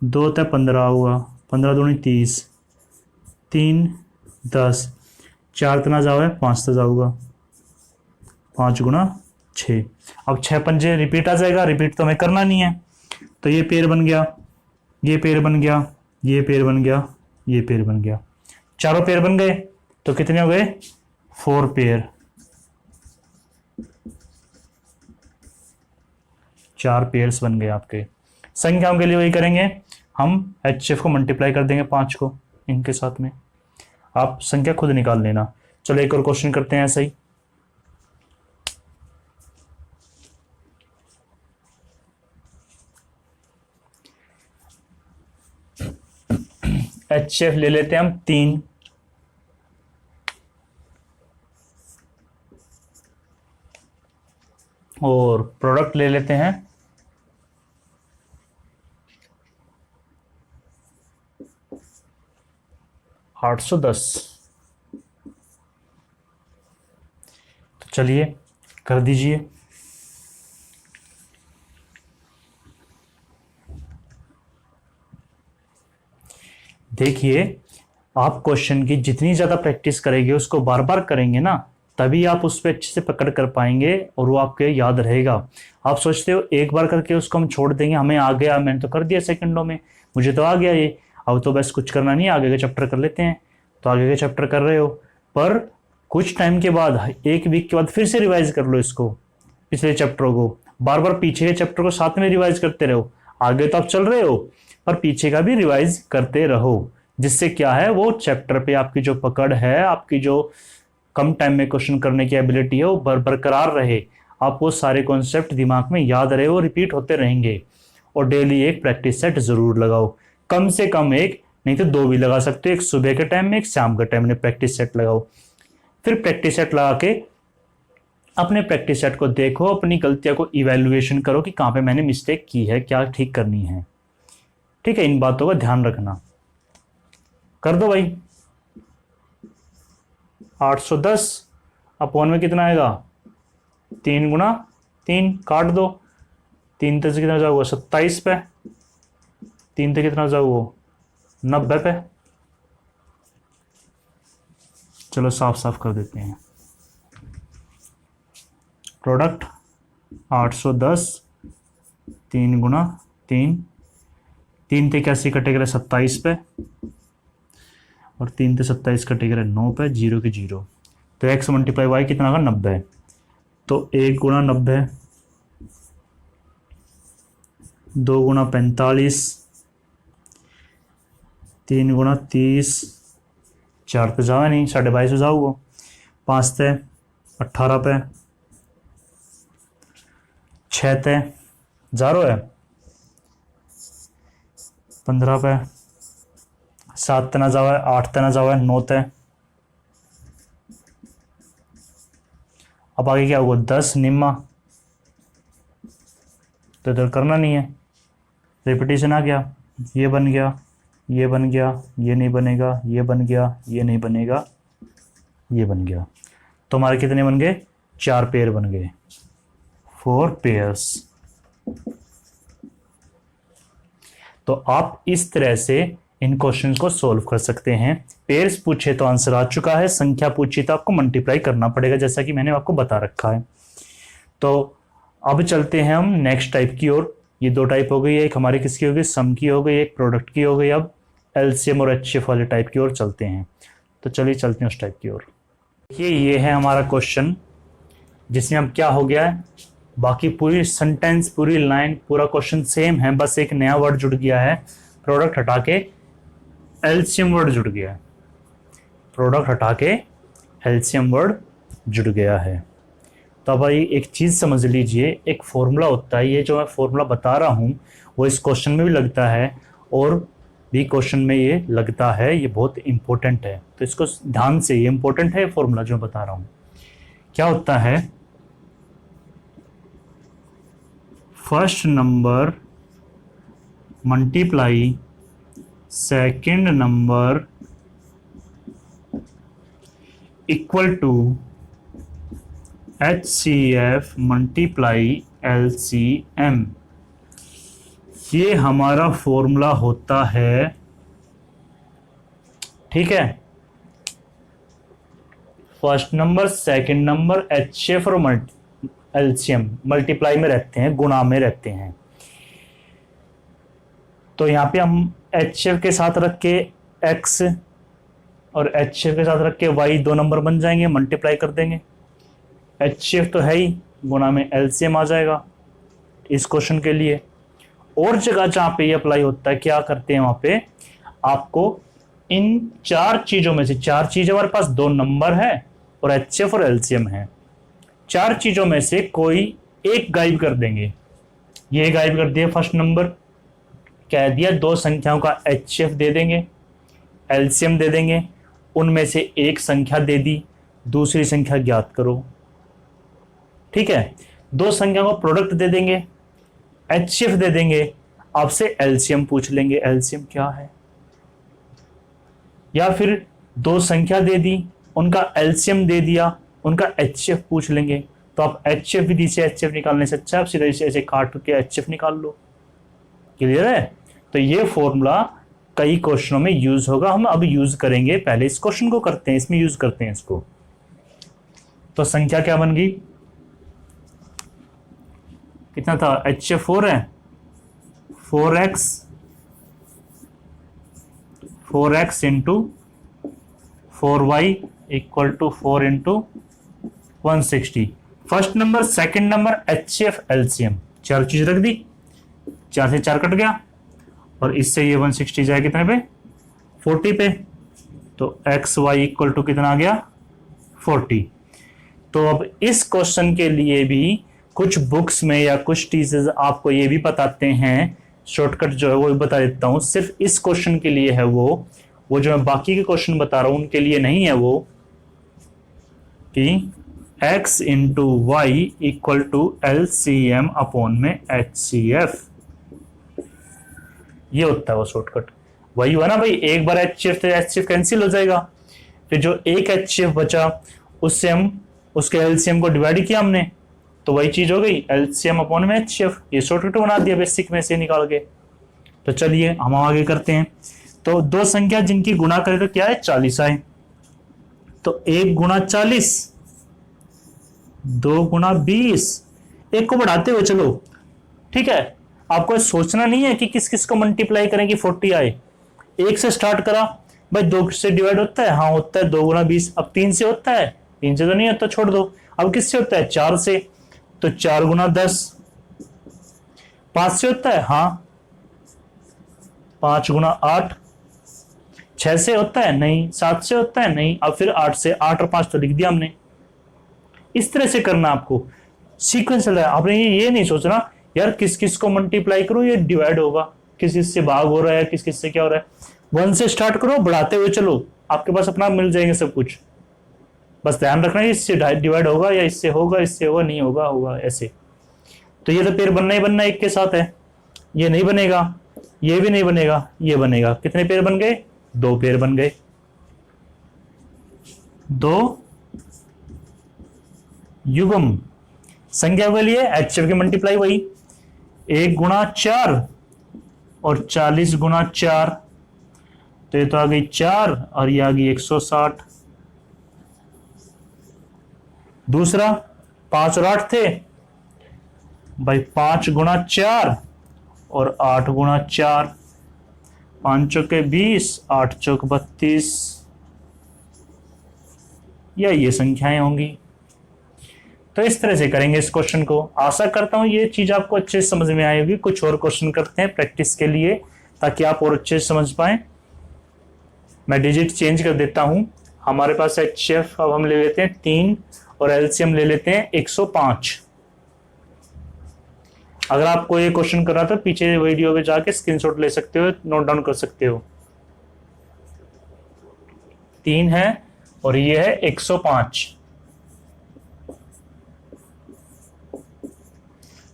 2 था 15 हुआ, 15 दूनी 30, 3 10, 4 तना जाओ 5 तो जाऊगा, 5 गुणा 6। अब 6 पंजे रिपीट आ जाएगा, रिपीट तो हमें करना नहीं है, तो ये पेयर बन गया, ये पेयर बन गया, ये पेयर बन गया, ये पेयर बन गया, चारों पेयर बन गए। तो कितने हो गए 4 पेयर, 4 पेयर्स बन गए आपके। संख्याओं के लिए वही करेंगे, हम HCF को मल्टीप्लाई कर देंगे 5 को इनके साथ में, आप संख्या खुद निकाल लेना। चलो एक और क्वेश्चन करते हैं ऐसा ही। HCF ले लेते हैं हम 3, और प्रोडक्ट ले लेते हैं 810। तो चलिए कर दीजिए। देखिए आप क्वेश्चन की जितनी ज़्यादा प्रैक्टिस करेंगे, उसको बार बार करेंगे ना, तभी आप उस पर अच्छे से पकड़ कर पाएंगे और वो आपके याद रहेगा। आप सोचते हो एक बार करके उसको हम छोड़ देंगे, हमें आ गया, मैंने तो कर दिया सेकंडों में, मुझे तो आ गया ये, अब तो बस कुछ करना नहीं, आगे के चैप्टर कर लेते हैं। तो आगे के चैप्टर कर रहे हो, पर कुछ टाइम के बाद, 1 वीक के बाद फिर से रिवाइज कर लो इसको, पिछले चैप्टरों को, बार बार पीछे के चैप्टर को साथ में रिवाइज करते रहो। आगे तो आप चल रहे हो पर पीछे का भी रिवाइज करते रहो, जिससे क्या है वो चैप्टर पे आपकी जो पकड़ है, आपकी जो कम टाइम में क्वेश्चन करने की एबिलिटी है वो बरकरार रहे, आप वो सारे कॉन्सेप्ट दिमाग में याद रहे, वो रिपीट होते रहेंगे। और डेली एक प्रैक्टिस सेट जरूर लगाओ, कम से कम एक, नहीं तो 2 भी लगा सकते हो, एक सुबह के टाइम में, एक शाम के टाइम में प्रैक्टिस सेट लगाओ। फिर प्रैक्टिस सेट लगा के अपने प्रैक्टिस सेट को देखो, अपनी गलतियों को इवैल्यूएशन करो कि कहाँ पे मैंने मिस्टेक की है, क्या ठीक करनी है। ठीक है, इन बातों का ध्यान रखना। कर दो भाई, 810 अपॉन में कितना आएगा 3 गुना 3, काट दो, 3 से कितना जाओगे 27 पे, 3 से कितना जाओगे 90 पे, चलो साफ साफ कर देते हैं। प्रोडक्ट 810, 3 गुना 3, 3 ते 81 कटेगा 27 पे, और 3 ते 27 कटेगा 9 पे, 0 के 0। तो x मल्टीप्लाई वाई कितना होगा 90। तो 1 गुना 90, 2 गुना 45, 3 गुना 30, 4 पे जाओ नहीं, 22.5 पे जाओ, 5 ते 18 पे, 6 ते 0 है 15 पे, 7 तना जावा है, 8 तना जावा है, 9 ते। अब आगे क्या होगा 10 निम्मा, तो इधर करना नहीं है, रिपीटेशन आ गया, ये बन गया, ये बन गया, ये नहीं बनेगा, ये बन गया, ये नहीं बनेगा, ये बन गया। तो हमारे कितने बन गए 4 पेयर बन गए, 4 पेयर्स। तो आप इस तरह से इन क्वेश्चन को सॉल्व कर सकते हैं। पेयर्स पूछे तो आंसर आ चुका है, संख्या पूछी तो आपको मल्टीप्लाई करना पड़ेगा, जैसा कि मैंने आपको बता रखा है। तो अब चलते हैं हम नेक्स्ट टाइप की ओर। ये 2 टाइप हो गई, एक हमारी किसकी हो गई, सम की हो गई, एक प्रोडक्ट की हो गई। अब एलसीएम और एचसीएफ वाले टाइप की ओर चलते हैं। तो चलिए चलते हैं उस टाइप की ओर। देखिए ये है हमारा क्वेश्चन, जिसमें अब क्या हो गया है, बाकी पूरी सेंटेंस, पूरी लाइन, पूरा क्वेश्चन सेम है, बस एक नया वर्ड जुड़ गया है। प्रोडक्ट हटा के एलसीएम वर्ड जुड़ गया है, प्रोडक्ट हटा के एलसीएम वर्ड जुड़ गया है। तो अब भाई एक चीज़ समझ लीजिए, एक फॉर्मूला होता है, ये जो मैं फॉर्मूला बता रहा हूँ वो इस क्वेश्चन में भी लगता है और भी क्वेश्चन में ये लगता है, ये बहुत इंपॉर्टेंट है। तो इसको ध्यान से, ये इंपॉर्टेंट है फॉर्मूला जो बता रहा हूँ। क्या होता है, first number multiply second number equal to HCF multiply LCM। ये हमारा फॉर्मूला होता है, ठीक है। First number, second number, HCF और LCM मल्टीप्लाई में रहते हैं, गुणा में रहते हैं। तो यहाँ पे हम HCF के साथ रख के X और HCF के साथ रख के Y 2 नंबर बन जाएंगे, मल्टीप्लाई कर देंगे। HCF तो है ही, गुणा में LCM आ जाएगा इस क्वेश्चन के लिए। और जगह जहाँ पे ये अप्लाई होता है, क्या करते हैं वहाँ पे आपको इन 4 चीज़ों में से, 4 चीज़ें हमारे पास, 2 नंबर है और HCF और LCM है, 4 चीज़ों में से कोई एक गायब कर देंगे। ये गायब कर दिया फर्स्ट नंबर, कह दिया 2 संख्याओं का HCF दे देंगे, LCM दे देंगे, उनमें से एक संख्या दे दी, दूसरी संख्या ज्ञात करो, ठीक है। 2 संख्याओं का प्रोडक्ट दे देंगे, HCF दे देंगे, आपसे LCM पूछ लेंगे, LCM क्या है। या फिर 2 संख्या दे दी, उनका LCM दे दिया, उनका HCF पूछ लेंगे। तो आप HCF विधि से HCF निकालने से अच्छा आप सीधे ऐसे काट के HCF निकाल लो। क्लियर है। तो ये फॉर्मूला कई क्वेश्चनों में यूज होगा, हम अब यूज करेंगे। पहले इस क्वेश्चन को करते हैं, इसमें यूज करते हैं इसको। तो संख्या क्या बन गई, कितना था, HCF 4 है, 4x into 4y equal to 4 into 160। First number, second number, HCF, LCM, 4 चीज रख दी, 4 से 4 कट गया और इससे ये 160 जाए कितने पे, 40 पे। तो XY इक्वल टू कितना आ गया, 40। तो अब इस क्वेश्चन के लिए भी कुछ बुक्स में या कुछ टीचर्स आपको ये भी बताते हैं, शॉर्टकट जो है वो भी बता देता हूं, सिर्फ इस क्वेश्चन के लिए है वो जो मैं बाकी के क्वेश्चन बता रहा हूं उनके लिए नहीं है वो, कि x into Y equal to LCM upon में HCF, ये होता है वो शॉर्टकट। वही हुआ ना भाई, एक बार HCF तो HCF कैंसिल हो जाएगा, फिर जो एक HCF बचा उससे हम उसके LCM को डिवाइड किया हमने, तो वही चीज हो गई LCM अपॉन में HCF। ये शॉर्टकट बना दिया बेसिक में से निकाल के। तो चलिए हम आगे करते हैं। तो दो संख्या जिनकी गुणा करें तो क्या है, 40 आए। तो 1 गुणा 40, 2 गुणा 20, एक को बढ़ाते हुए चलो, ठीक है। आपको सोचना नहीं है कि किस किस को मल्टीप्लाई करें कि 40 आए। एक से स्टार्ट करा, भाई 2 से डिवाइड होता है, हाँ होता है, 2 गुणा 20। अब 3 से होता है, 3 से तो नहीं होता, छोड़ दो। अब किससे होता है, 4 से, तो 4 गुणा 10। 5 से होता है, हाँ, 5 गुणा 8। 6 से होता है, नहीं। 7 से होता है, नहीं। अब फिर 8 से, 8 और 5 तो लिख दिया हमने। इस तरह से करना आपको, सीक्वेंस चल रहा है। आपने ये नहीं सोचना यार किस किस को मल्टीप्लाई करूं, ये डिवाइड होगा, किस किस से भाग हो रहा है, किस किस से क्या हो रहा है। 1 से स्टार्ट करो, बढ़ाते हुए चलो, आपके पास अपना मिल जाएंगे सब कुछ। बस ध्यान रखना है इससे डिवाइड होगा या इससे होगा, इससे होगा, नहीं होगा, होगा ऐसे। तो ये तो पेड़ बनना ही बनना एक के साथ है, ये नहीं बनेगा, ये भी नहीं बनेगा, ये बनेगा। कितने पेड़ बन गए, 2 पेड़ बन गए। 2 युग्म संख्या के लिए एचएफ की मल्टीप्लाई वही, 1 गुणा 4 और 40 गुणा 4, तो ये तो आ गई 4 और ये आ गई 160। दूसरा 5 और 8 थे भाई, 5 गुणा 4 और 8 गुणा 4, 5 चौके 20, 8 चौक 32, या ये संख्याएं होंगी। तो इस तरह से करेंगे इस क्वेश्चन को। आशा करता हूं ये चीज आपको अच्छे से समझ में आई होगी। कुछ और क्वेश्चन करते हैं प्रैक्टिस के लिए, ताकि आप और अच्छे से समझ पाए। मैं डिजिट चेंज कर देता हूं। हमारे पास एचसीएफ अब हम ले लेते हैं 3 और एलसीएम ले लेते हैं 105। अगर आपको ये क्वेश्चन करना तो पीछे वीडियो में जाके स्क्रीनशॉट ले सकते हो, नोट डाउन कर सकते हो। 3 है और ये है 105।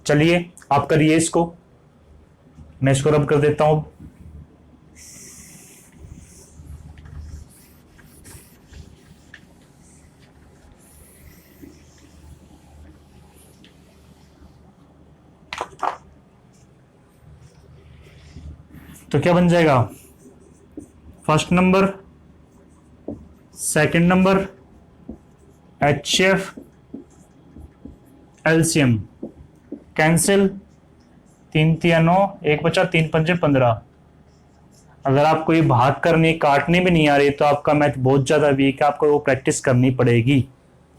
चलिए आप करिए इसको, मैं इसको रब कर देता हूं। तो क्या बन जाएगा, first number, second number, HF, LCM cancel, 3 3 9, 1 बचा, 3 पंजे 15। अगर आपको ये भाग करनी, काटनी भी नहीं आ रही तो आपका मैथ बहुत ज्यादा वीक है, आपको वो प्रैक्टिस करनी पड़ेगी।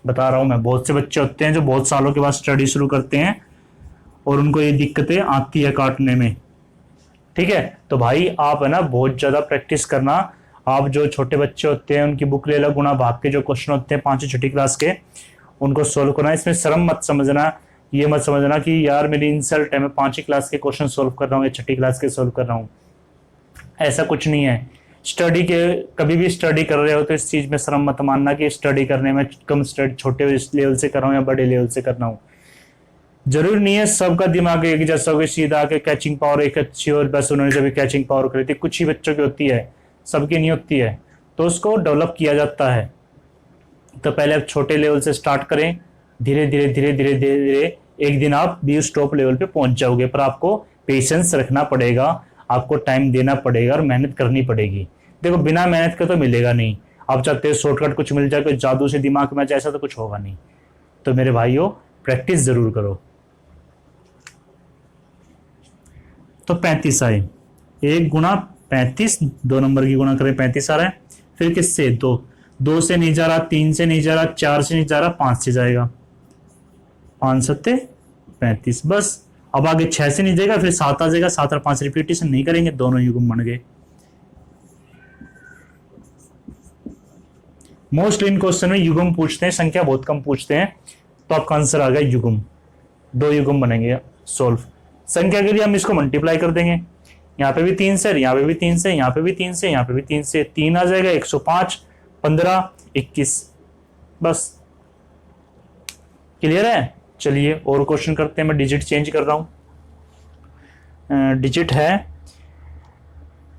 बता रहा हूं मैं, बहुत से बच्चे होते हैं जो बहुत सालों के बाद स्टडी शुरू करते हैं और उनको ये दिक्कतें आती है काटने में, ठीक है। तो भाई आप है ना बहुत ज्यादा प्रैक्टिस करना। आप जो छोटे बच्चे होते हैं उनकी बुक ले लो, गुणा भाग के जो क्वेश्चन होते हैं 5वीं 6ठी क्लास के, उनको सोल्व करना। इसमें शर्म मत समझना, ये मत समझना कि यार मेरी इंसल्ट है, मैं 5वीं क्लास के क्वेश्चन सोल्व कर रहा हूँ या 6ठी क्लास के सोल्व कर रहा हूँ। ऐसा कुछ नहीं है। स्टडी के, कभी भी स्टडी कर रहे हो तो इस चीज में शर्म मत मानना कि स्टडी करने में कम स्टडी छोटे लेवल से कर रहा हूँ या बड़े लेवल से कर रहा हूँ। जरूरी नहीं है सबका दिमाग एक जैसा हो, सीधा के कैचिंग पावर एक अच्छी और बस उन्होंने जब कैचिंग पावर करी थी। कुछ ही बच्चों की होती है, सबकी नहीं होती है, तो उसको डेवलप किया जाता है। तो पहले आप छोटे लेवल से स्टार्ट करें, धीरे धीरे धीरे धीरे धीरे धीरे एक दिन आप भी उस टॉप लेवल पे पहुंच जाओगे। पर आपको पेशेंस रखना पड़ेगा, आपको टाइम देना पड़ेगा और मेहनत करनी पड़ेगी। देखो बिना मेहनत के तो मिलेगा नहीं। आप चाहते हो शॉर्टकट कुछ मिल जाए, कोई जादू से दिमाग में, ऐसा तो कुछ होगा नहीं। तो मेरे भाइयों प्रैक्टिस जरूर करो। तो 35 आए, 1 गुणा 35, 2 नंबर की गुणा करें 35 आ रहा है। फिर किससे, 2 से नहीं जा रहा, 3 से नहीं जा रहा, 4 से नहीं जा रहा, 5 से जाएगा, 5 सत्ते 35। बस अब आगे 6 से नहीं जाएगा, फिर 7 आ जाएगा, 7 और 5 रिपीटेशन नहीं करेंगे, दोनों युग्म बन गए। मोस्टली इन क्वेश्चन में युग्म पूछते हैं, संख्या बहुत कम पूछते हैं। तो आपका आंसर आ गया युग्म, 2 युग्म बनेंगे सोल्व। संख्या के लिए हम इसको मल्टीप्लाई कर देंगे, यहाँ पे भी 3 से, यहाँ पे भी 3 से, यहाँ पे भी 3 से, यहाँ पे भी 3 से, 3 आ जाएगा, 105, 15, 21। बस क्लियर है। चलिए और क्वेश्चन करते हैं। मैं डिजिट चेंज कर रहा हूं। डिजिट है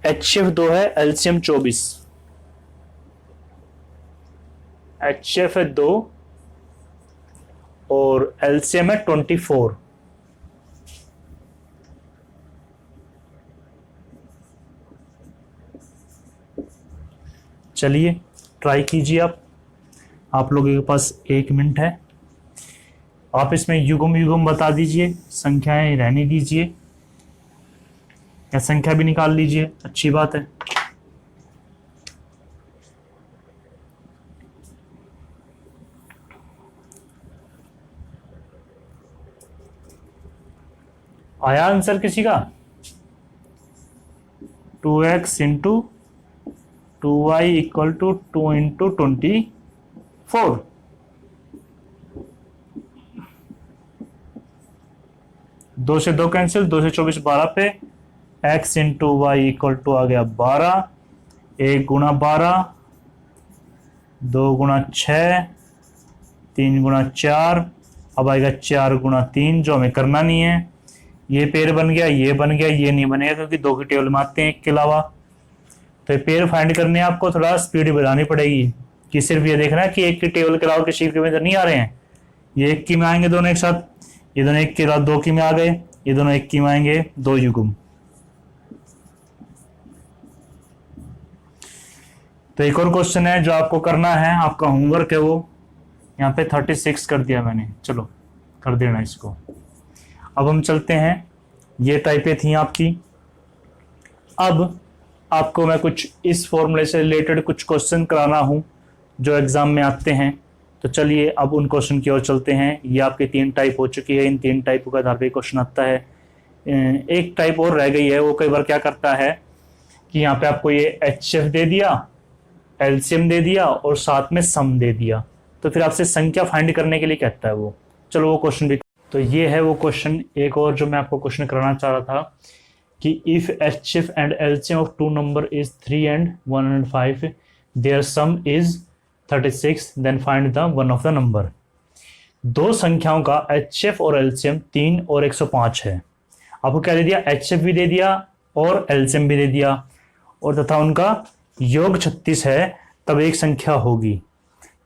एचएफ 2 है, एलसीएम 24। एचएफ है 2 और एलसीएम है 24। चलिए ट्राई कीजिए आप लोगों के पास 1 मिनट है। आप इसमें युग्म युग्म बता दीजिए, संख्याएं रहने दीजिए या संख्या भी निकाल लीजिए, अच्छी बात है। आया आंसर किसी का? 2x into 2y equal to 2 into 24। दो से दो कैंसिल, 2 से 24 12 पे x into Y equal to आ गया 12, 1 गुणा 12, 2 गुणा 6, 3 गुणा 4, अब आएगा 4 गुणा 3 जो हमें करना नहीं है। ये पेड़ बन गया, ये बन गया, ये नहीं बनेगा क्योंकि 2 की टेबल में आते हैं 1 के अलावा। तो ये पेड़ फाइंड करने आपको थोड़ा स्पीड बढ़ानी पड़ेगी कि सिर्फ ये देखना है कि 1 की टेबल के अलावा किसी के में नहीं आ रहे हैं। ये 1 की में आएंगे दोनों एक साथ, ये दोनों 1 के अलावा 2 की में आ गए, ये दोनों 1 की में आएंगे, 2 युग्म। तो एक और क्वेश्चन है जो आपको करना है, आपका होमवर्क है वो, यहाँ पे 36 कर दिया मैंने, चलो कर देना इसको। अब हम चलते हैं, ये टाइपें थी आपकी। अब आपको मैं कुछ इस फॉर्मूले से रिलेटेड कुछ क्वेश्चन कराना हूँ जो एग्जाम में आते हैं। तो चलिए अब उन क्वेश्चन की ओर चलते हैं। ये आपकी 3 टाइप हो चुकी है, इन 3 टाइपों का आधार पर क्वेश्चन आता है। एक टाइप और रह गई है, वो कई बार क्या करता है कि यहाँ पे आपको ये HCF दे दिया, एलसीएम दे दिया और साथ में सम दे दिया, तो फिर आपसे संख्या फाइंड करने के लिए कहता है वो। चलो वो क्वेश्चन भी, तो ये है वो क्वेश्चन। एक और जो मैं आपको क्वेश्चन कराना चाह रहा था कि if HCF and LCM of 2 नंबर is 3 and 105, their sum is 36, then find the one of the number. 2 संख्याओं का HCF और एलसीएम 3 और 105 है। आपको क्या दे दिया? HCF भी दे दिया और एलसीएम भी दे दिया, और तथा उनका योग 36 है, तब एक संख्या होगी।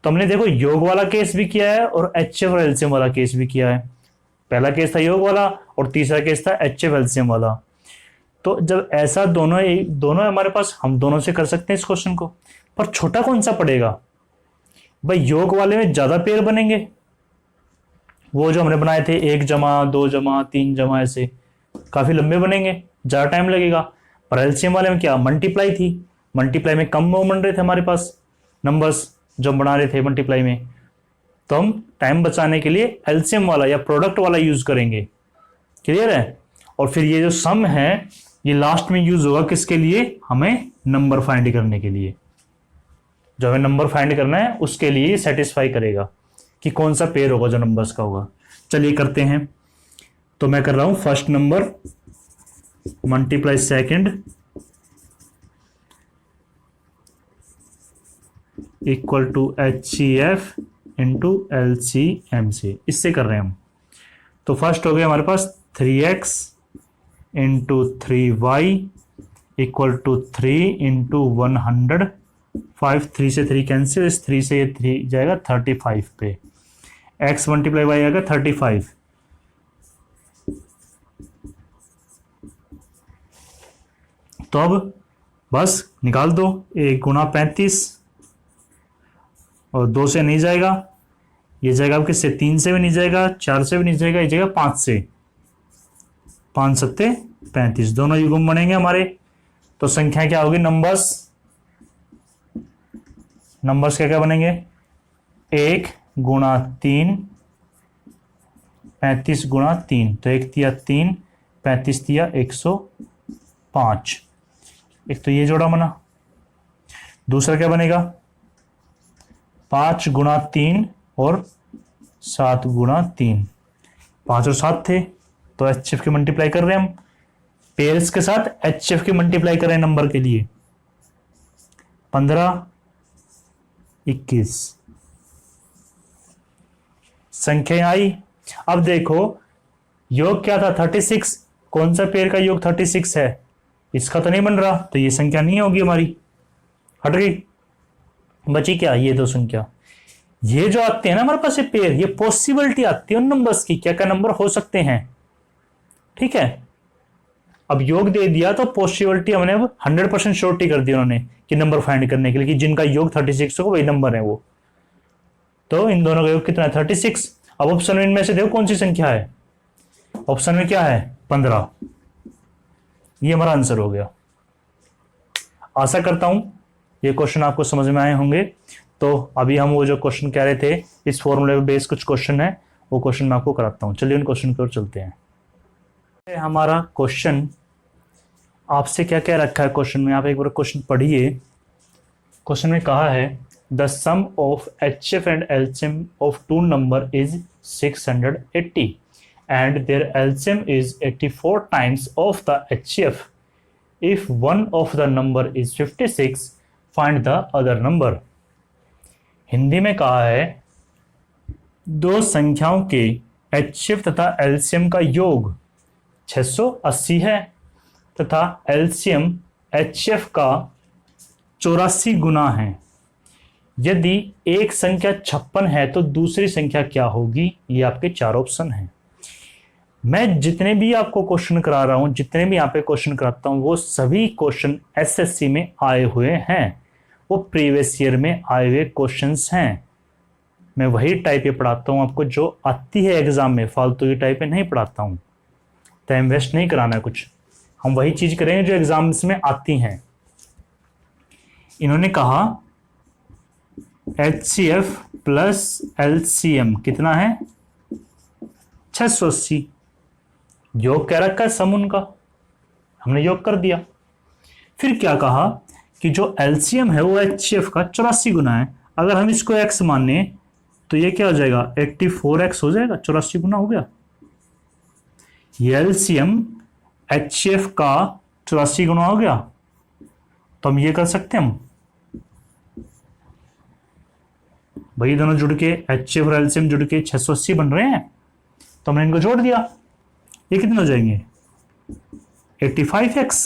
तो हमने देखो योग वाला केस भी किया है और HCF और एलसीएम वाला केस भी किया है। पहला केस था योग वाला और तीसरा केस था HCF एलसीएम वाला। तो जब ऐसा दोनों हमारे पास, हम दोनों से कर सकते हैं इस क्वेश्चन को, पर छोटा कौन सा पड़ेगा भाई? योग वाले में ज्यादा पेयर बनेंगे, वो जो हमने बनाए थे 1 जमा 2 जमा 3 जमा, ऐसे काफी लंबे बनेंगे, ज्यादा टाइम लगेगा। पर एलसीएम वाले में क्या मल्टीप्लाई थी, मल्टीप्लाई में कम वो बन रहे थे हमारे पास नंबर्स जो बना रहे थे मल्टीप्लाई में, तो हम टाइम बचाने के लिए एलसीएम वाला या प्रोडक्ट वाला यूज करेंगे। क्लियर है? और फिर ये जो सम है ये लास्ट में यूज होगा किसके लिए? हमें नंबर फाइंड करने के लिए। जो हमें नंबर फाइंड करना है उसके लिए सेटिस्फाई करेगा कि कौन सा पेयर होगा जो नंबर्स का होगा। चलिए करते हैं। तो मैं कर रहा हूं first number multiply second equal to HCF into LCM से, इससे कर रहे हैं हम। तो फर्स्ट हो गया हमारे पास 3x into 3y equal to 3 into 105, 3 से 3 कैंसिल, इस 3 से ये 3 जाएगा 35 पे, x मल्टीप्लाई y आएगा 35। तो अब बस निकाल दो, 1 गुणा 35 और 2 से नहीं जाएगा, ये जाएगा अब किससे? 3 से भी नहीं जाएगा, 4 से भी नहीं जाएगा, ये जाएगा 5 से, 5 सत्ते 35, दोनों युग्म बनेंगे हमारे। तो संख्या क्या होगी? नंबर्स क्या क्या बनेंगे? 1 गुणा 3, 35 गुणा 3, तो 1 तिया 3, 35 तिया 105। एक तो ये जोड़ा बना। दूसरा क्या बनेगा? 5 गुणा 3 और 7 गुणा 3, 5 और 7 थे, तो HCF की मल्टीप्लाई कर रहे हैं हम, पेयर्स के साथ HCF की मल्टीप्लाई कर रहे हैं नंबर के लिए। 15 21 संख्या आई। अब देखो योग क्या था? 36। कौन सा पेयर का योग 36 है? इसका तो नहीं बन रहा, तो ये संख्या नहीं होगी हमारी, हट गई। बची क्या? ये 2 संख्या। ये जो आते हैं ना हमारे पास ये पेयर, ये पॉसिबिलिटी आती है उन नंबर्स की, क्या क्या नंबर हो सकते हैं। ठीक है, अब योग दे दिया तो पॉसिबिलिटी हमने अब 100% श्योरिटी कर दी उन्होंने कि नंबर फाइंड करने के लिए, कि जिनका योग 36 हो वही नंबर है वो। तो इन दोनों का योग कितना है? 36। अब ऑप्शन में इनमें से देखो कौन सी संख्या है। ऑप्शन में क्या है? 15। ये हमारा आंसर हो गया। आशा करता हूं ये क्वेश्चन आपको समझ में आए होंगे। तो अभी हम वो जो क्वेश्चन कह रहे थे, इस फॉर्मूले पे बेस्ड कुछ क्वेश्चन है, वो क्वेश्चन मैं आपको कराता हूं। चलिए उन क्वेश्चन की ओर चलते हैं। हमारा क्वेश्चन आपसे क्या क्या रखा है क्वेश्चन में, आप एक बार क्वेश्चन पढ़िए। क्वेश्चन में कहा है the sum of HCF and LCM of two number is 680 and their LCM is 84 times of the HCF. If one of the number is 56, find the other number. Hindi में कहा है दो संख्याओं के HCF तथा LCM का योग 680 है तथा LCM HCF का 84 गुना है। यदि एक संख्या 56 है तो दूसरी संख्या क्या होगी? ये आपके चार ऑप्शन हैं। मैं जितने भी आपको क्वेश्चन करा रहा हूं, जितने भी यहाँ पे क्वेश्चन कराता हूं, वो सभी क्वेश्चन एसएससी में आए हुए हैं, वो प्रीवियस ईयर में आए हुए क्वेश्चंस हैं। मैं वही टाइप ये पढ़ाता हूं आपको जो आती है एग्जाम में, फालतू की टाइप नहीं पढ़ाता हूं। टाइम वेस्ट नहीं कराना है कुछ, हम वही चीज करेंगे जो एग्जाम्स में आती हैं। इन्होंने कहा HCF प्लस LCM कितना है? 680। योग कह रखा है सम उनका, हमने योग कर दिया। फिर क्या कहा कि जो LCM है वो HCF का 84 गुना है। अगर हम इसको x माने तो ये क्या हो जाएगा? 84x हो जाएगा, 84 गुना हो गया। ये LCM HCF का 84 गुना हो गया। तो हम ये कर सकते हैं, हम भाई दोनों जुड़ के HCF और LCM जुड़ के 680 बन रहे हैं, तो हमने इनको जोड़ दिया। ये कितने हो जाएंगे? 85x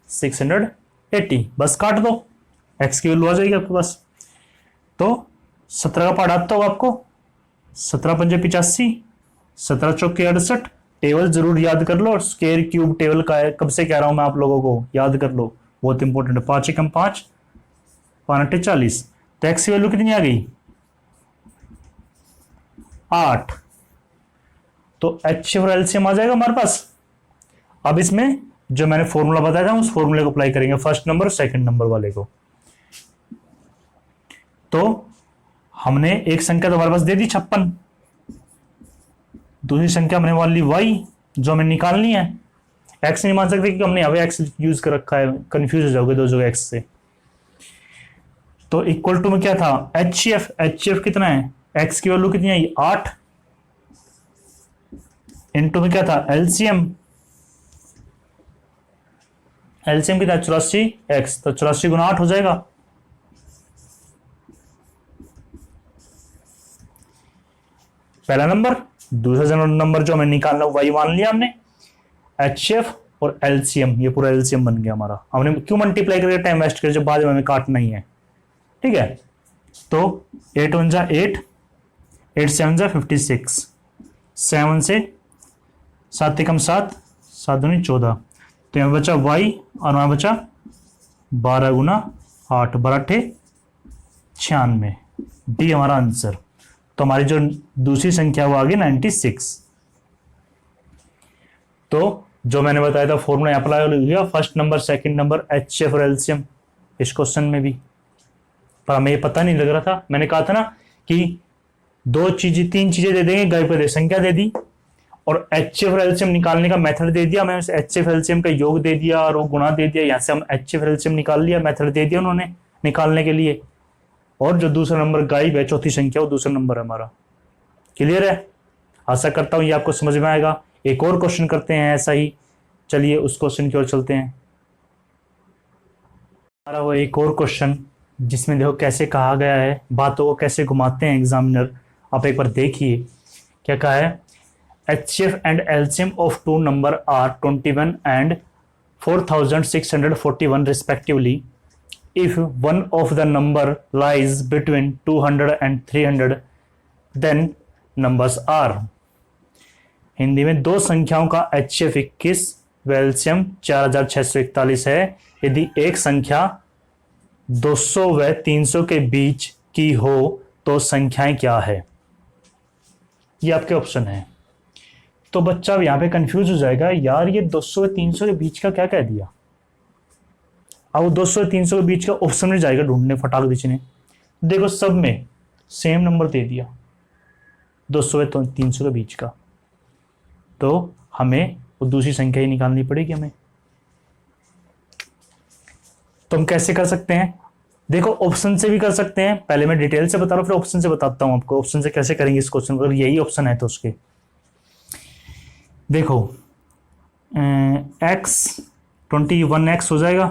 680। बस काट दो, x की वैल्यू आ जाएगी आपके पास। तो 17 का पार्ट आता होगा आपको, 17 पंजे 85, 17 चौके 68। टेबल जरूर याद कर लो, और स्क्वायर क्यूब टेबल का है, कब से कह रहा हूं मैं आप लोगों को, याद कर लो, बहुत इंपॉर्टेंट है। 5 एकम 5, 5 40। तो x की वैल्यू कितनी आ गई? 8। तो HCF और LCM आ जाएगा हमारे पास। अब इसमें जो मैंने फॉर्मूला बताया था उस फॉर्मूले को अप्लाई करेंगे, फर्स्ट नंबर और सेकंड नंबर वाले को। तो हमने एक संख्या तो हमारे पास दे दी 56, दूसरी संख्या हमने मान ली y, जो हमें निकालनी है। x नहीं मान सकते क्योंकि हमने यहाँ x यूज कर रखा है, कंफ्यूज हो जाओगे दो जगह x से। तो इक्वल टू में क्या था? HCF कितना है? x की वैल्यू कितनी आई? 8। इनटू में क्या था? LCM कितना? 84x। तो 84 गुना 8 हो जाएगा। पहला नंबर। दूसरा नंबर जो हमें निकालना वही मान लिया हमने, HCF और LCM, ये पूरा LCM बन गया हमारा। हमने क्यों मल्टीप्लाई करके टाइम वेस्ट कर, जब बाद में हमें काटना ही है, ठीक है। तो 8 1 जा 8, 8 7 जा 56, 7 से 7 एकम 7, 7 दूनी 14। तो यहाँ बचा y और वहां बचा 12 गुना 8, 12 96। डी हमारा आंसर। तो हमारी जो दूसरी संख्या वो आ गई 96। तो जो मैंने बताया था फॉर्मूला अप्लाई हो गया, first number, second number, HCF और LCM इस क्वेश्चन में भी। पर हमें ये पता नहीं लग रहा था, मैंने कहा था ना कि तीन चीजें दे देंगे, गए पे संख्या दे दी और HCF और LCM निकालने का मेथड दे दिया। मैं HCF LCM का योग दे दिया और वो गुणा दे दिया, यहाँ से हम HCF LCM निकाल लिया, मेथड दे दिया उन्होंने निकालने के लिए। और जो दूसरा नंबर गायब है, चौथी संख्या, वो दूसरा नंबर है हमारा। क्लियर है? आशा करता हूं ये आपको समझ में आएगा। एक और क्वेश्चन करते हैं ऐसा ही, चलिए उस क्वेश्चन की ओर चलते हैं। हमारा वो एक और क्वेश्चन जिसमें देखो कैसे कहा गया है, बातों को कैसे घुमाते हैं एग्जामिनर, आप एक बार देखिए क्या कहा है। HCF and LCM of two number are 21 and 4641 respectively. If one of the number lies between 200 and 300, then numbers are. Hindi में दो संख्याओं का HCF 21 व एलसीएम 4641 है यदि एक संख्या 200 व 300 के बीच की हो तो संख्याएं क्या है। ये आपके ऑप्शन है। तो बच्चा यहां पे कंफ्यूज हो जाएगा, यार ये 200 व 300 के बीच का क्या कह दिया। अब 200 व 300 के बीच का ऑप्शन में जाएगा ढूंढने फटाक दीजिए। देखो सब में सेम नंबर दे दिया 200 व 300 के बीच का, तो हमें वो दूसरी संख्या ही निकालनी पड़ेगी हमें। तो हम कैसे कर सकते हैं, देखो ऑप्शन से भी कर सकते हैं। पहले मैं डिटेल से बता रहा हूं फिर ऑप्शन से बताता हूं आपको ऑप्शन से कैसे करेंगे इस क्वेश्चन को, अगर यही ऑप्शन है तो उसके। देखो x 21x हो जाएगा,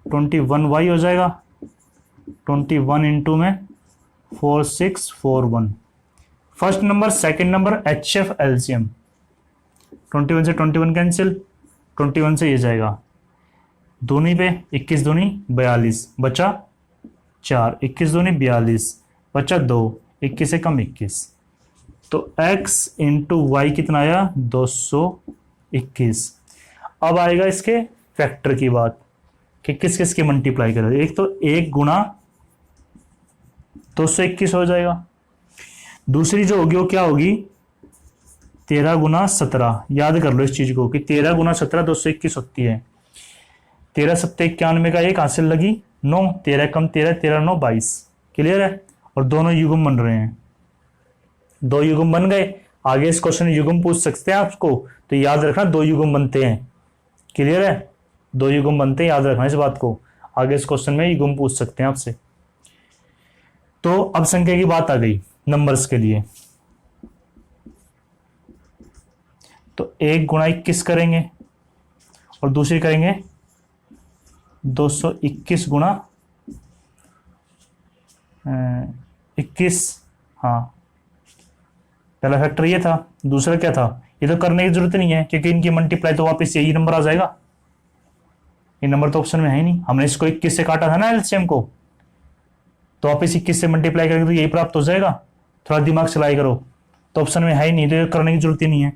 21y हो जाएगा, 21 इंटू में 4641। First number second number HCF LCM 21 से 21 कैंसिल, 21 से ये जाएगा दूनी पे 21 दूनी 42 बचा 4, 21 दूनी 42 बचा 2, 21 से कम 21। तो x इंटू वाई कितना आया 221। अब आएगा इसके फैक्टर की बात कि किस किस की मल्टीप्लाई करें। एक तो 1 गुणा 221 हो जाएगा, दूसरी जो होगी वो क्या होगी 13 गुना 17। याद कर लो इस चीज को कि 13 गुना 17 221 होती है। 13 सत्ते 91 का एक हासिल लगी 9, 13 कम 13 13 9 22। क्लियर है। और दोनों युग्म बन रहे हैं, दो युग्म बन गए। आगे इस क्वेश्चन में युग्म पूछ सकते हैं आपको, तो याद रखना 2 युग्म बनते हैं। क्लियर है, 2 युग्म बनते हैं, याद रखना इस बात को। आगे इस क्वेश्चन में युग्म पूछ सकते हैं आपसे। तो अब संख्या की बात आ गई नंबर्स के लिए, तो 1 गुणा 21 करेंगे और दूसरी करेंगे 221 गुणा 21। हाँ पहला फैक्टर ये था, दूसरा क्या था, ये तो करने की जरूरत नहीं है क्योंकि इनकी मल्टीप्लाई तो वापस यही नंबर आ जाएगा। ये नंबर तो ऑप्शन में है ही नहीं, हमने इसको 21 से काटा था ना एलसीएम को, तो वापस 21 से मल्टीप्लाई करेंगे तो यही प्राप्त हो जाएगा। थोड़ा दिमाग चलाई करो, तो ऑप्शन में है ही नहीं तो ये करने की जरूरत ही नहीं है।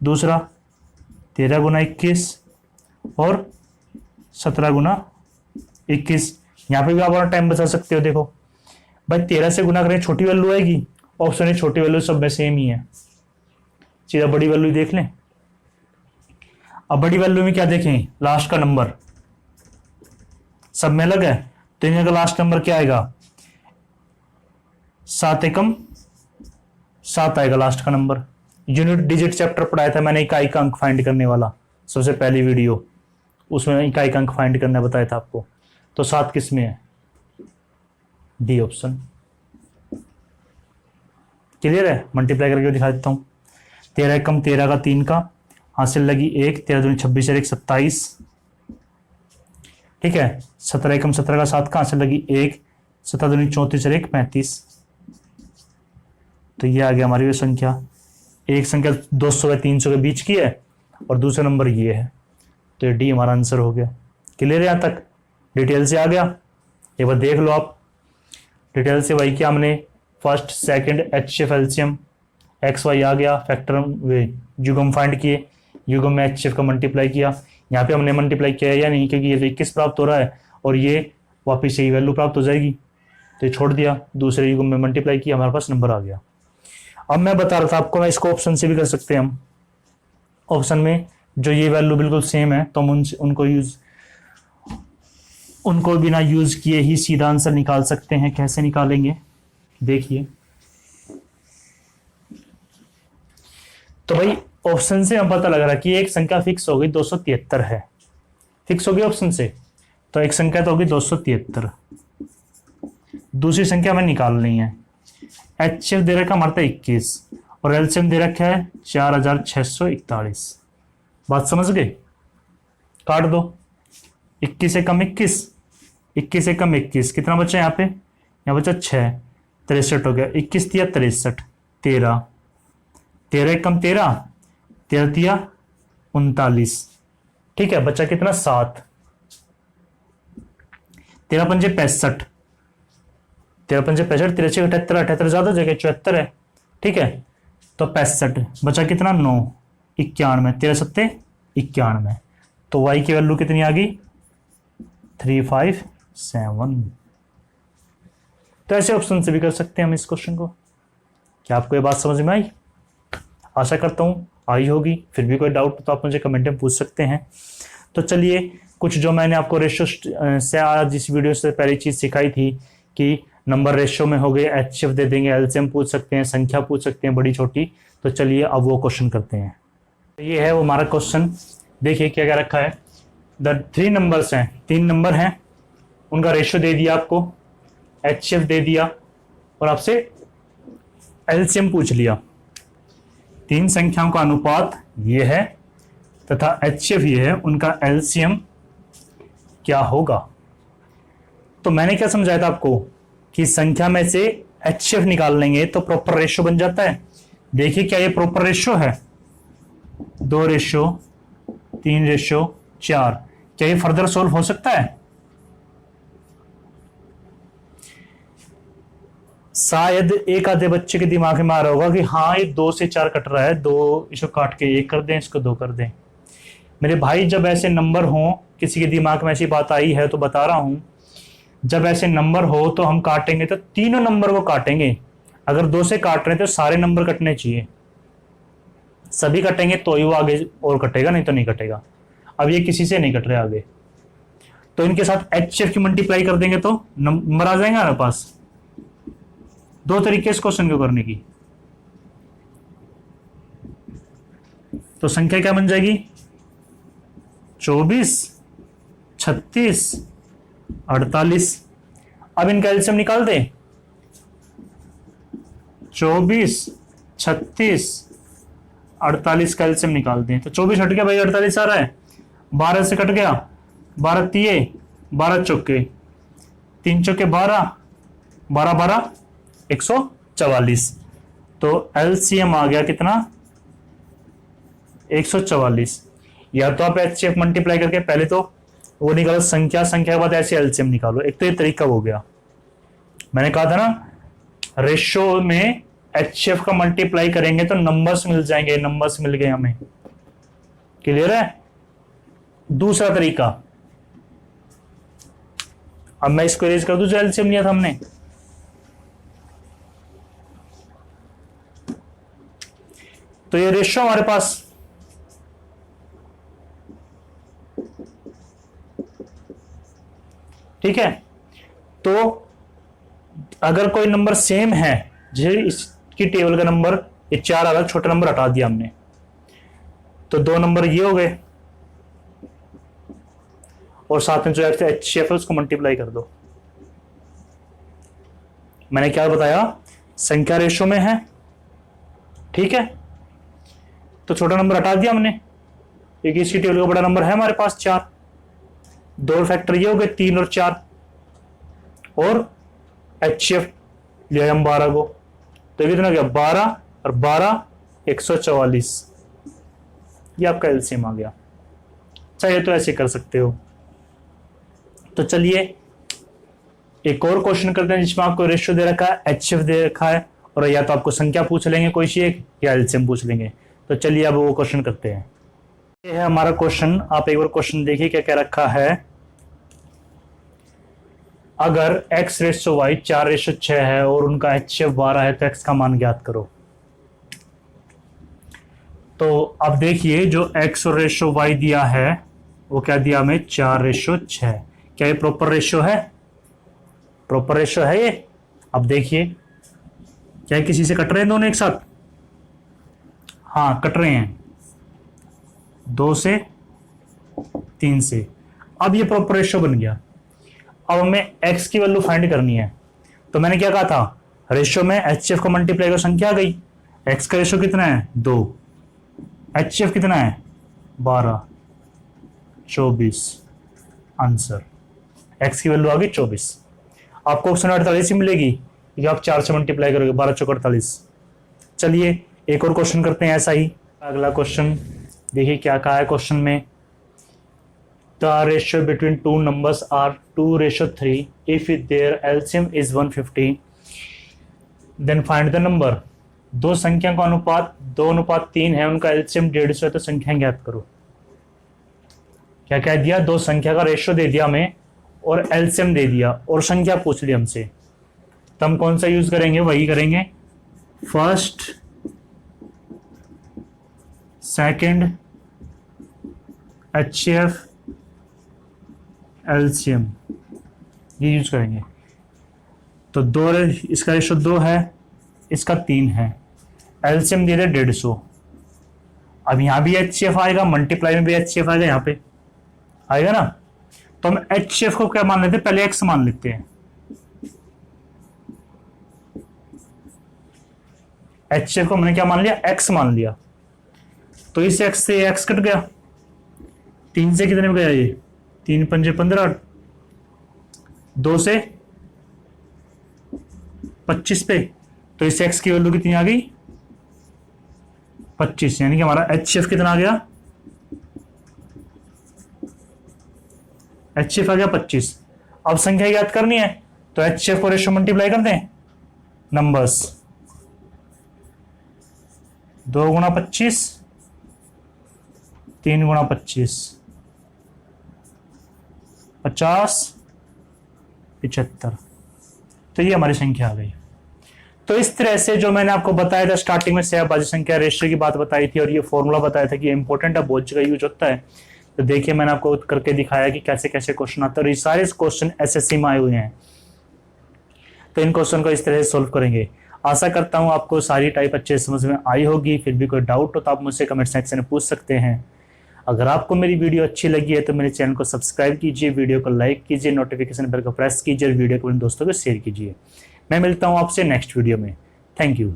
दूसरा 13 गुना 21 और 17 गुना 21, यहाँ पे भी आप और टाइम बचा सकते हो। देखो भाई 13 से गुना करें छोटी वैल्यू आएगी, ऑप्शन है छोटी वैल्यू सब में सेम ही है, सीधा बड़ी वैल्यू देख लें। अब बड़ी वैल्यू में क्या देखें, लास्ट का नंबर सब में अलग है, तो इनका का लास्ट नंबर क्या आएगा 7 एकम 7 आएगा लास्ट का नंबर। यूनिट डिजिट चैप्टर पढ़ाया था मैंने, इकाई का अंक फाइंड करने वाला, सबसे पहली वीडियो, उसमें इकाई का अंक फाइंड करना बताया था आपको। तो 7 किस में है, डी ऑप्शन। क्लियर है, मल्टीप्लाई करके दिखा देता हूं। 13 एकम 13 का 3 का हासिल लगी 1, 13 दूनी 26 1 27। ठीक है, 17 एकम 17 का 7 का हासिल लगी 1, 17 दूनी 34 1 35। तो ये आ गया हमारी संख्या। एक संख्या 200 व 300 के बीच की है और दूसरा नंबर ये है, तो ये डी हमारा आंसर हो गया। क्लियर है, यहां तक डिटेल से आ गया। एक बार देख लो आप डिटेल से, वही क्या हमने first second HCF LCM X Y आ गया, फैक्टर युग्म फाइंड किए, युग्म में HCF का मल्टीप्लाई किया। यहाँ पे हमने मल्टीप्लाई किया या नहीं, क्योंकि ये तो 21 प्राप्त हो रहा है और ये वापिस यही वैल्यू प्राप्त हो जाएगी, तो ये छोड़ दिया, दूसरे युग्म में मल्टीप्लाई किया, हमारे पास नंबर आ गया। अब मैं बता रहा था आपको, मैं इसको ऑप्शन से भी कर सकते हैं हम। ऑप्शन में जो ये वैल्यू बिल्कुल सेम है तो हम उनको बिना यूज किए ही सीधा आंसर निकाल सकते हैं। कैसे निकालेंगे देखिए। तो भाई ऑप्शन से हम पता लग रहा है कि एक संख्या फिक्स हो गई 273 है, फिक्स हो गई ऑप्शन से, तो एक संख्या तो होगी 273। दूसरी संख्या हमें निकालनी है। HCF दे रखा हमारा 21 और एलसीएम दे रखा है 4641। बात समझ गए, काट दो। 21 से कम 21, 21 से कम 21 कितना बचा यहाँ पे, यहाँ बचा 6, 63 हो गया। 21 तिया 63, 13, 13 कम 13, 13 तिया 39। ठीक है, बचा कितना 7, 13 पंजे 65, 13 पंजे 65, 13 78 78 ज्यादा जगह 74 है। ठीक है, तो 65, बचा कितना 9, 91, 13 सत्ते 91, तो y की वैल्यू कितनी आ गई 357। तो ऐसे ऑप्शन से भी कर सकते हैं हम इस क्वेश्चन को। क्या आपको ये बात समझ में आई? आशा करता हूँ आई होगी। फिर भी कोई डाउट तो आप मुझे कमेंट में पूछ सकते हैं। तो चलिए, कुछ जो मैंने आपको रेशियो से आज इस वीडियो से पहली चीज़ सिखाई थी कि नंबर रेशियो में हो गए, एचसीएफ दे देंगे, एलसीएम पूछ सकते हैं, संख्या पूछ सकते हैं बड़ी छोटी। तो चलिए अब वो क्वेश्चन करते हैं। तो ये है वो हमारा क्वेश्चन। देखिए क्या क्या रखा है। द 3 नंबर्स हैं, 3 नंबर हैं, उनका रेशियो दे दिया आपको, एचसीएफ दे दिया और आपसे एलसीएम पूछ लिया। 3 संख्याओं का अनुपात ये है तथा एचसीएफ ये है, उनका एलसीएम क्या होगा। तो मैंने क्या समझाया था आपको कि संख्या में से एचसीएफ निकाल लेंगे तो प्रॉपर रेशियो बन जाता है। देखिए क्या ये प्रॉपर रेशियो है, 2 रेशियो 3 रेशियो 4। क्या ये फर्दर सोल्व हो सकता है? शायद एक आधे बच्चे के दिमाग में आ रहा होगा कि हाँ ये 2 से 4 कट रहा है, 2 इसको काट के 1 कर दें, इसको 2 कर दें। मेरे भाई जब ऐसे नंबर हो, किसी के दिमाग में ऐसी बात आई है तो बता रहा हूं, जब ऐसे नंबर हो तो हम काटेंगे तो तीनों नंबर को काटेंगे। अगर 2 से काट रहे हैं तो सारे नंबर कटने चाहिए, सभी कटेंगे तो ही वो आगे और कटेगा, नहीं तो नहीं कटेगा। अब ये किसी से नहीं कट रहे आगे, तो इनके साथ एचसीएफ की मल्टीप्लाई कर देंगे तो नंबर आ जाएगा हमारे पास। 2 तरीके इस क्वेश्चन को करने की। तो संख्या क्या बन जाएगी 24, 36, 48। अब इनका एलसीएम निकाल दें। 24, 36, 48 का एलसीएम निकाल दें। तो 24 हट गया भाई, 48 आ रहा है। 12 से कट गया, 12 तिये 12 चौके, 3 चौके 12, 12 12 144। तो एलसीएम आ गया कितना 144। या तो आप एचसीएफ मल्टीप्लाई करके पहले तो वो निकालो संख्या, संख्या के बाद ऐसे एलसीएम निकालो। एक तो ये तरीका हो गया। मैंने कहा था ना रेशियो में एचसीएफ का मल्टीप्लाई करेंगे तो नंबर्स मिल जाएंगे, नंबर्स मिल गए हमें। क्लियर है? दूसरा तरीका, अब मैं इसको इरेज कर दूं जो एलसीएम लिया था हमने। तो ये रेशियो हमारे पास ठीक है। तो अगर कोई नंबर सेम है, जैसे इसकी टेबल का नंबर ये 4 अलग छोटे नंबर हटा दिया हमने, तो 2 नंबर ये हो गए और साथ में जो एचसीएफ है उसको मल्टीप्लाई कर दो। मैंने क्या बताया, संख्या रेशियो में है, ठीक है, तो छोटा नंबर हटा दिया हमने, क्योंकि इसकी टेबल का बड़ा नंबर है हमारे पास 4। 2 फैक्टर ये हो गए 3 और 4, और एचसीएफ लिया हम 12 को, तो ये कितना गया 12 और 12 144। ये आपका एलसीएम आ गया। चाहे तो ऐसे कर सकते हो। तो चलिए एक और क्वेश्चन करते हैं जिसमें आपको रेशियो दे रखा है, एचसीएफ दे रखा है, और या तो आपको संख्या पूछ लेंगे कोई सी एक, या एलसीएम पूछ लेंगे। तो चलिए अब वो क्वेश्चन करते हैं। ये है हमारा क्वेश्चन। आप एक बार क्वेश्चन देखिए क्या क्या रखा है। अगर x रेशियो y 4 रेशियो 6 है और उनका एचसीएफ 12 है तो x का मान ज्ञात करो। तो अब देखिए जो x और रेशियो y दिया है वो क्या दिया हमें 4 रेशियो 6। क्या ये प्रॉपर रेशियो है? प्रॉपर रेशियो है ये। अब देखिए क्या किसी से कट रहे हैं दोनों एक साथ? हाँ कट रहे हैं, 2 से 3 से। अब ये प्रॉपर रेशियो बन गया। अब हमें x की वैल्यू फाइंड करनी है। तो मैंने क्या कहा था, रेशियो में एचसीएफ का मल्टीप्लाई कर संख्या आ गई। x का रेशियो कितना है 2, एचसीएफ कितना है 12, 24। आंसर x की वैल्यू आ गई 24। आपको ऑप्शन 48 ही मिलेगी क्योंकि आप 4 से मल्टीप्लाई करोगे, 12 चौक 48। चलिए एक और क्वेश्चन करते हैं ऐसा ही। अगला क्वेश्चन देखिए क्या कहा है क्वेश्चन में। The ratio between 2 numbers are 2:3. If their LCM is 150, then find the number. दो संख्या का अनुपात 2:3 है, उनका एलसीएम 150 है, तो संख्या ज्ञात करो। क्या कह दिया? दो संख्या का रेशियो दे दिया हमें और एलसीएम दे दिया और संख्या पूछ ली हमसे, तो हम कौन सा यूज करेंगे? वही करेंगे, फर्स्ट सेकंड एचसीएफ एलसीएम, ये यूज करेंगे। तो दो, इसका रेशियो 2 है, इसका 3 है, एलसीएम दे दे 150। अब यहां भी एचसीएफ आएगा, मल्टीप्लाई में भी एचसीएफ आएगा, यहां पे आएगा ना। तो हम एचसीएफ को क्या मान लेते हैं? पहले एक्स मान लेते हैं। एचसीएफ को हमने क्या मान लिया? एक्स मान लिया। तो इस एक्स से एक्स कट गया, 3 से कितने में गया? ये 3 पंजे 15, 2 से 25 पे, तो इस एक्स की वैल्यू कितनी आ गई? 25, यानी कि हमारा एचसीएफ कितना आ गया? एचसीएफ आ गया 25। अब संख्या याद करनी है, तो एचसीएफ को रेशियो मल्टीप्लाई कर दें नंबर्स, 2 गुणा 25, 3 गुणा 25, 50, 75। तो ये हमारी संख्या आ गई। तो इस तरह से जो मैंने आपको बताया था स्टार्टिंग में सहभाज्य संख्या रेशियो की बात बताई थी और ये फॉर्मूला बताया था कि ये इंपॉर्टेंट है, बहुत जगह यूज होता है। तो देखिए मैंने आपको करके दिखाया कि कैसे कैसे क्वेश्चन आते हैं, और ये सारे क्वेश्चन एसएससी में आए हुए हैं। तो इन क्वेश्चन को इस तरह से सोल्व करेंगे। आशा करता हूँ आपको सारी टाइप अच्छे समझ में आई होगी। फिर भी कोई डाउट हो तो आप मुझसे कमेंट सेक्शन में पूछ सकते हैं। अगर आपको मेरी वीडियो अच्छी लगी है तो मेरे चैनल को सब्सक्राइब कीजिए, वीडियो को लाइक कीजिए, नोटिफिकेशन बेल को प्रेस कीजिए और वीडियो को अपने दोस्तों को शेयर कीजिए। मैं मिलता हूँ आपसे नेक्स्ट वीडियो में। Thank you.